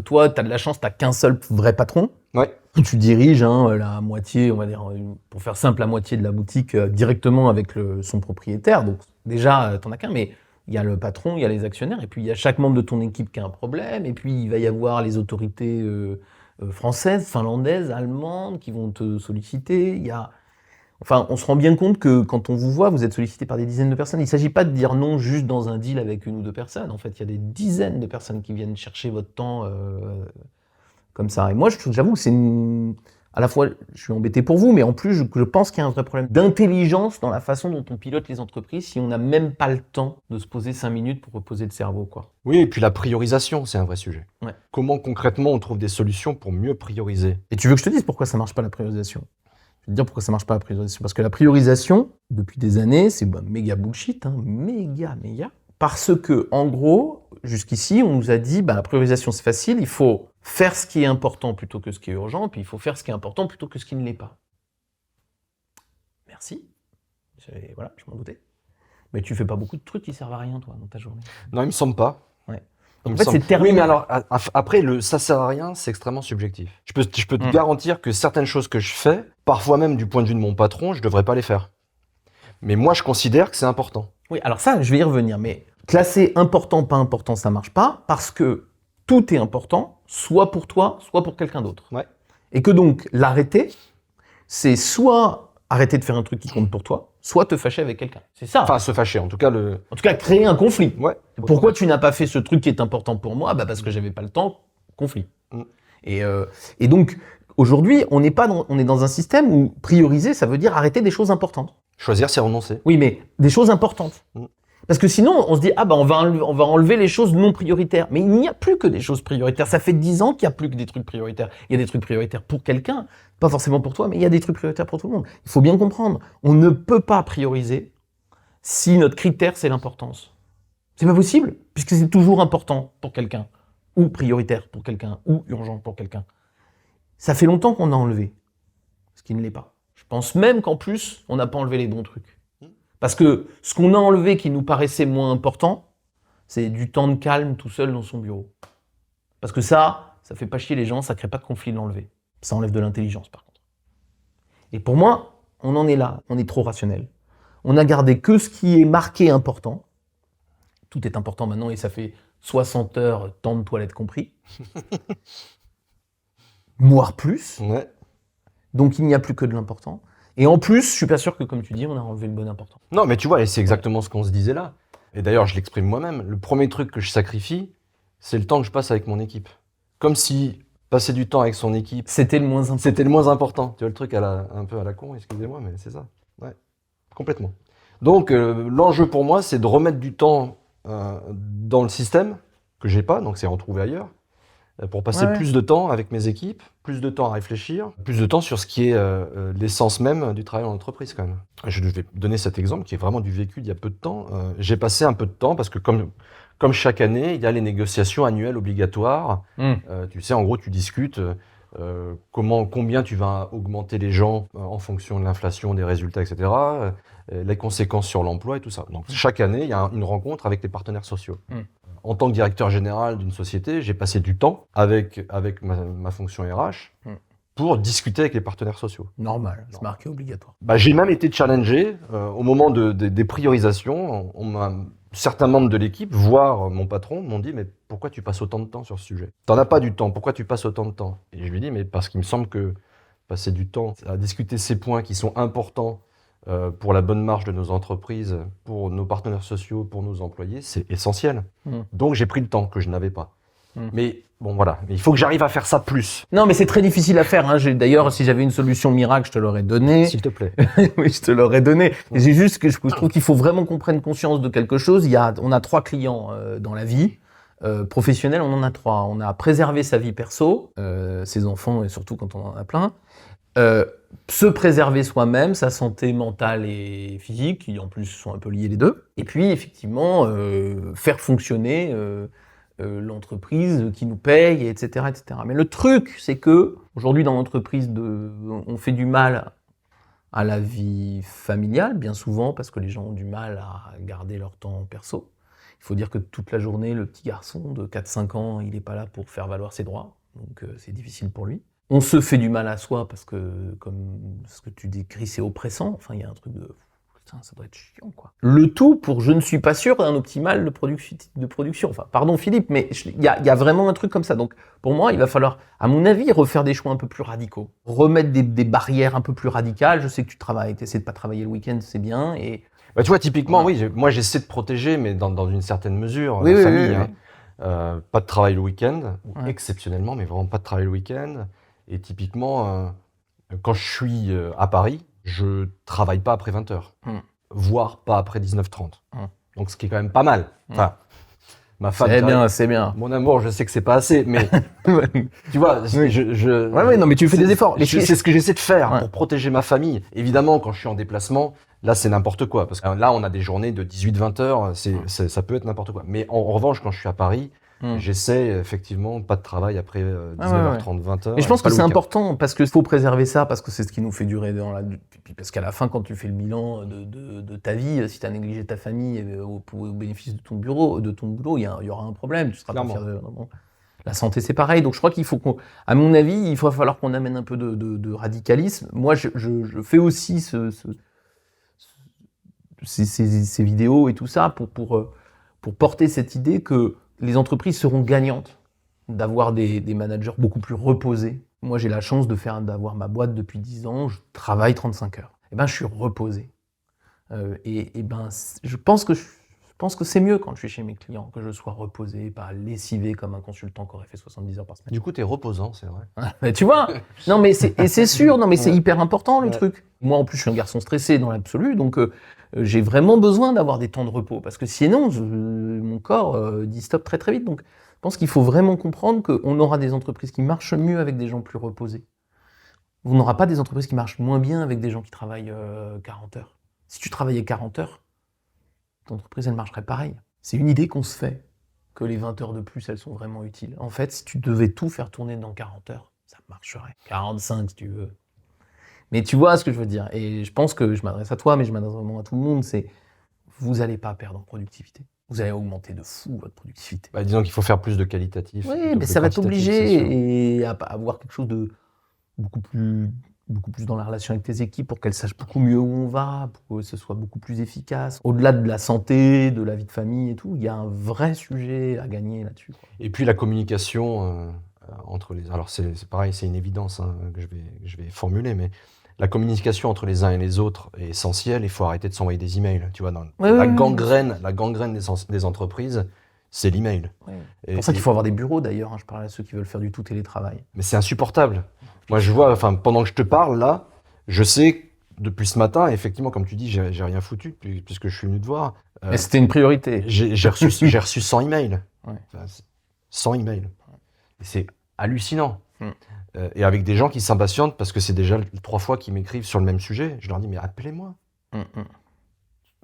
Toi, t'as de la chance, t'as qu'un seul vrai patron. Ouais. Tu diriges la moitié, on va dire, pour faire simple, la moitié de la boutique directement avec son propriétaire. Donc déjà, t'en as qu'un, mais il y a le patron, il y a les actionnaires, et puis il y a chaque membre de ton équipe qui a un problème, et puis il va y avoir les autorités françaises, finlandaises, allemandes qui vont te solliciter. Enfin, on se rend bien compte que quand on vous voit, vous êtes sollicité par des dizaines de personnes. Il ne s'agit pas de dire non juste dans un deal avec une ou deux personnes. En fait, il y a des dizaines de personnes qui viennent chercher votre temps comme ça. Et moi, j'avoue que à la fois, je suis embêté pour vous, mais en plus, je pense qu'il y a un vrai problème d'intelligence dans la façon dont on pilote les entreprises si on n'a même pas le temps de se poser 5 minutes pour reposer le cerveau, quoi. Oui, et puis la priorisation, c'est un vrai sujet. Ouais. Comment concrètement on trouve des solutions pour mieux prioriser? Et tu veux que je te dise pourquoi ça marche pas la priorisation? Je vais te dire pourquoi ça marche pas la priorisation. Parce que la priorisation, depuis des années, c'est méga bullshit, hein, méga. Parce que, en gros, jusqu'ici, on nous a dit, la priorisation c'est facile, il faut faire ce qui est important plutôt que ce qui est urgent, puis il faut faire ce qui est important plutôt que ce qui ne l'est pas. Merci. Voilà, je m'en doutais. Mais tu fais pas beaucoup de trucs qui servent à rien, toi, dans ta journée. Non, il me semble pas. Ouais. En fait, c'est terminé. Oui, mais alors, après, ça sert à rien, c'est extrêmement subjectif. Je peux te garantir que certaines choses que je fais, parfois même du point de vue de mon patron, je devrais pas les faire. Mais moi, je considère que c'est important. Oui, alors ça, je vais y revenir, mais classer important, pas important, ça marche pas, parce que tout est important, soit pour toi, soit pour quelqu'un d'autre. Ouais. Et que donc, l'arrêter, c'est soit arrêter de faire un truc qui compte pour toi, soit te fâcher avec quelqu'un. C'est ça. Enfin, se fâcher, en tout cas, créer un conflit. Ouais. Pourquoi tu n'as pas fait ce truc qui est important pour moi? Parce que j'avais pas le temps. Conflit. Et donc, aujourd'hui, on est dans un système où prioriser, ça veut dire arrêter des choses importantes. Choisir, c'est renoncer. Oui, mais des choses importantes. Parce que sinon, on se dit, on va enlever les choses non prioritaires. Mais il n'y a plus que des choses prioritaires. Ça fait 10 ans qu'il n'y a plus que des trucs prioritaires. Il y a des trucs prioritaires pour quelqu'un, pas forcément pour toi, mais il y a des trucs prioritaires pour tout le monde. Il faut bien comprendre, on ne peut pas prioriser si notre critère, c'est l'importance. C'est pas possible, puisque c'est toujours important pour quelqu'un, ou prioritaire pour quelqu'un, ou urgent pour quelqu'un. Ça fait longtemps qu'on a enlevé, ce qui ne l'est pas. Je pense même qu'en plus, on n'a pas enlevé les bons trucs. Parce que ce qu'on a enlevé qui nous paraissait moins important, c'est du temps de calme tout seul dans son bureau. Parce que ça fait pas chier les gens, ça crée pas de conflit de l'enlever. Ça enlève de l'intelligence par contre. Et pour moi, on en est là, on est trop rationnel. On a gardé que ce qui est marqué important. Tout est important maintenant et ça fait 60 heures, temps de toilette compris. Voire plus. Ouais. Donc il n'y a plus que de l'important. Et en plus, je suis pas sûr que, comme tu dis, on a enlevé le bon important. Non, mais tu vois, et c'est exactement ce qu'on se disait là. Et d'ailleurs, je l'exprime moi-même. Le premier truc que je sacrifie, c'est le temps que je passe avec mon équipe. Comme si passer du temps avec son équipe, c'était le moins important. C'était le moins important. Tu vois le truc un peu à la con, excusez-moi, mais c'est ça. Ouais, complètement. Donc, l'enjeu pour moi, c'est de remettre du temps dans le système que j'ai pas, donc c'est retrouver ailleurs, pour passer plus de temps avec mes équipes, plus de temps à réfléchir, plus de temps sur ce qui est l'essence même du travail en entreprise quand même. Je vais donner cet exemple qui est vraiment du vécu d'il y a peu de temps. J'ai passé un peu de temps parce que comme chaque année, il y a les négociations annuelles obligatoires. Tu sais, en gros, tu discutes combien tu vas augmenter les gens en fonction de l'inflation, des résultats, etc., les conséquences sur l'emploi et tout ça. Donc chaque année, il y a une rencontre avec les partenaires sociaux. En tant que directeur général d'une société, j'ai passé du temps avec ma fonction RH pour discuter avec les partenaires sociaux. Normal, c'est marqué obligatoire. J'ai même été challengé au moment des priorisations. Certains membres de l'équipe, voire mon patron, m'ont dit « Mais pourquoi tu passes autant de temps sur ce sujet? T'en as pas du temps, pourquoi tu passes autant de temps ?» Et je lui ai dit « Mais parce qu'il me semble que passer du temps à discuter ces points qui sont importants pour la bonne marche de nos entreprises, pour nos partenaires sociaux, pour nos employés, c'est essentiel. » Donc j'ai pris le temps que je n'avais pas. Mais bon, voilà, il faut que j'arrive à faire ça plus. Non, mais c'est très difficile à faire. D'ailleurs, si j'avais une solution miracle, je te l'aurais donnée. S'il te plaît. Oui, je te l'aurais donnée. J'ai juste que je trouve qu'il faut vraiment qu'on prenne conscience de quelque chose. On a 3 clients dans la vie. Professionnels, on en a 3. On a préservé sa vie perso, ses enfants et surtout quand on en a plein. Se préserver soi-même, sa santé mentale et physique, qui en plus sont un peu liés les deux. Et puis effectivement, faire fonctionner l'entreprise qui nous paye, etc., etc. Mais le truc, c'est que aujourd'hui dans l'entreprise, on fait du mal à la vie familiale, bien souvent, parce que les gens ont du mal à garder leur temps perso. Il faut dire que toute la journée, le petit garçon de 4-5 ans, il n'est pas là pour faire valoir ses droits, donc c'est difficile pour lui. On se fait du mal à soi parce que, comme ce que tu décris, c'est oppressant. Enfin, il y a un truc de... Putain, ça doit être chiant, quoi. Le tout pour, je ne suis pas sûr, d'un optimal de production. Enfin, pardon Philippe, mais il y a vraiment un truc comme ça. Donc, pour moi, il va falloir, à mon avis, refaire des choix un peu plus radicaux. Remettre des barrières un peu plus radicales. Je sais que tu essaies de pas travailler le week-end, c'est bien. Et... Bah, tu vois, typiquement, oui, moi j'essaie de protéger, mais dans une certaine mesure, Oui, la oui, famille. oui, Hein. Pas de travail le week-end, ou Ouais. exceptionnellement, mais vraiment pas de travail le week-end. Et typiquement, quand je suis à Paris, je travaille pas après 20h, voire pas après 19h30. Donc ce qui est quand même pas mal. Enfin, ma femme, C'est bien. mon amour, je sais que c'est pas assez, mais tu vois, Ouais, non, mais tu fais des efforts. C'est ce que j'essaie de faire pour protéger ma famille. Évidemment, quand je suis en déplacement, là c'est n'importe quoi, parce que là on a des journées de 18-20 heures, ça peut être n'importe quoi. Mais en revanche, quand je suis à Paris, j'essaie effectivement pas de travail après 19h30, 20h. Mais je pense que c'est important parce qu'il faut préserver ça, parce que c'est ce qui nous fait durer parce qu'à la fin, quand tu fais le bilan de ta vie, si tu as négligé ta famille au bénéfice de ton boulot, il y aura un problème. Tu seras pas fier de... Non. La santé, c'est pareil. Donc je crois qu'il faut à mon avis, il va falloir qu'on amène un peu de radicalisme. Moi, je fais aussi ces vidéos et tout ça pour porter cette idée que les entreprises seront gagnantes d'avoir des managers beaucoup plus reposés. Moi, j'ai la chance d'avoir ma boîte depuis 10 ans, je travaille 35 heures. Et ben, je suis reposé. Je pense que c'est mieux quand je suis chez mes clients, que je sois reposé, pas lessivé comme un consultant qui aurait fait 70 heures par semaine. Du coup, t'es reposant, c'est vrai. Mais tu vois, non mais c'est sûr, non mais c'est hyper important le truc. Moi, en plus, je suis un garçon stressé dans l'absolu, donc j'ai vraiment besoin d'avoir des temps de repos, parce que sinon, mon corps dit stop très très vite. Donc, je pense qu'il faut vraiment comprendre qu'on aura des entreprises qui marchent mieux avec des gens plus reposés. On n'aura pas des entreprises qui marchent moins bien avec des gens qui travaillent 40 heures. Si tu travaillais 40 heures, ton entreprise, elle marcherait pareil. C'est une idée qu'on se fait, que les 20 heures de plus, elles sont vraiment utiles. En fait, si tu devais tout faire tourner dans 40 heures, ça marcherait. 45 si tu veux. Mais tu vois ce que je veux dire. Et je pense que je m'adresse à toi, mais je m'adresse vraiment à tout le monde, c'est vous n'allez pas perdre en productivité. Vous allez augmenter de fou votre productivité. Bah, disons qu'il faut faire plus de qualitatif. Oui, mais ça va t'obliger et à avoir quelque chose de beaucoup plus dans la relation avec tes équipes pour qu'elles sachent beaucoup mieux où on va, pour que ce soit beaucoup plus efficace. Au-delà de la santé, de la vie de famille et tout, il y a un vrai sujet à gagner là-dessus. Et puis la communication entre les... Alors c'est pareil, c'est une évidence que je vais formuler, mais la communication entre les uns et les autres est essentielle. Il faut arrêter de s'envoyer des emails. Tu vois, la gangrène des entreprises, c'est l'email. Oui. C'est pour ça qu'il faut avoir des bureaux d'ailleurs. Je parle à ceux qui veulent faire du tout télétravail. Mais c'est insupportable. Moi, je vois, pendant que je te parle là, je sais depuis ce matin, effectivement, comme tu dis, j'ai rien foutu puisque je suis venu te voir. Mais c'était une priorité. J'ai reçu 100 emails. Ouais. 100 emails. Et c'est hallucinant. Et avec des gens qui s'impatientent parce que c'est déjà 3 fois qu'ils m'écrivent sur le même sujet. Je leur dis, mais appelez-moi.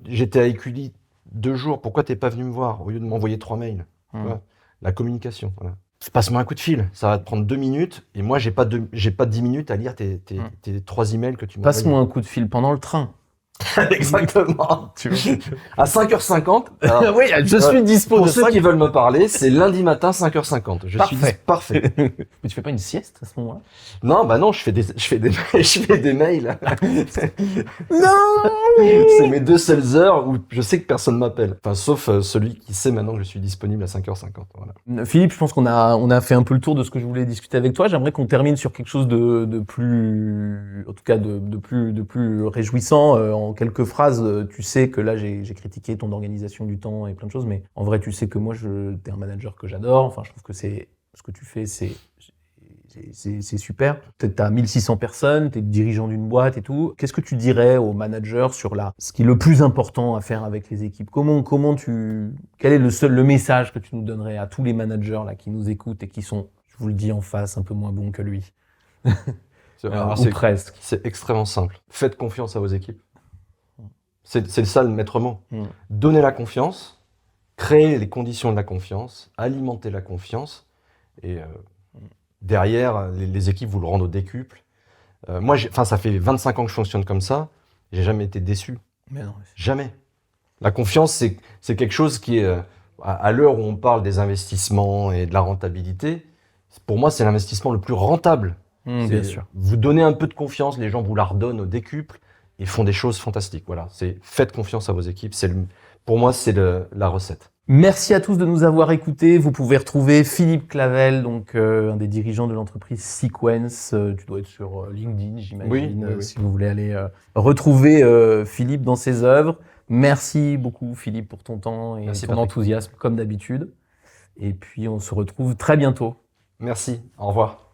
J'étais à Écully 2 jours. Pourquoi t'es pas venu me voir au lieu de m'envoyer 3 mails? Voilà. La communication. Voilà. Passe-moi un coup de fil. Ça va te prendre 2 minutes. Et moi, j'ai pas 10 minutes à lire tes 3 emails que tu m'as envoyés. Passe-moi un coup de fil pendant le train. Exactement. À 5h50. Alors, oui, je suis dispo. Pour ceux qui veulent me parler, c'est lundi matin 5h50. Parfait. Mais tu fais pas une sieste à ce moment-là? Non, bah non, je fais des mails. Non. C'est mes 2 seules heures où je sais que personne m'appelle. Enfin, sauf celui qui sait maintenant que je suis disponible à 5h50. Voilà. Philippe, je pense qu'on a fait un peu le tour de ce que je voulais discuter avec toi. J'aimerais qu'on termine sur quelque chose de plus, en tout cas de plus réjouissant. En quelques phrases, tu sais que là j'ai critiqué ton organisation du temps et plein de choses, mais en vrai tu sais que moi t'es un manager que j'adore. Enfin, je trouve que ce que tu fais, c'est super. Peut-être t'as 1600 personnes, t'es dirigeant d'une boîte et tout. Qu'est-ce que tu dirais aux managers sur ce qui est le plus important à faire avec les équipes? Quel est le message que tu nous donnerais à tous les managers là qui nous écoutent et qui sont, je vous le dis en face, un peu moins bons que lui? Alors, ou presque. C'est extrêmement simple. Faites confiance à vos équipes. C'est ça le maître mot. Donnez la confiance, créez les conditions de la confiance, alimentez la confiance, et derrière, les équipes vous le rendent au décuple. Moi, ça fait 25 ans que je fonctionne comme ça, j'ai jamais été déçu. Mais non. Jamais. La confiance, c'est quelque chose qui est, à l'heure où on parle des investissements et de la rentabilité, pour moi, c'est l'investissement le plus rentable. Bien sûr. Vous donnez un peu de confiance, les gens vous la redonnent au décuple et font des choses fantastiques. Voilà, faites confiance à vos équipes. Pour moi, c'est la recette. Merci à tous de nous avoir écoutés. Vous pouvez retrouver Philippe Clavel, donc un des dirigeants de l'entreprise Sequence. Tu dois être sur LinkedIn, j'imagine, Oui. si vous voulez aller retrouver Philippe dans ses œuvres. Merci beaucoup, Philippe, pour ton temps et Merci, ton Patrick. enthousiasme, comme d'habitude. Et puis, on se retrouve très bientôt. Merci, au revoir.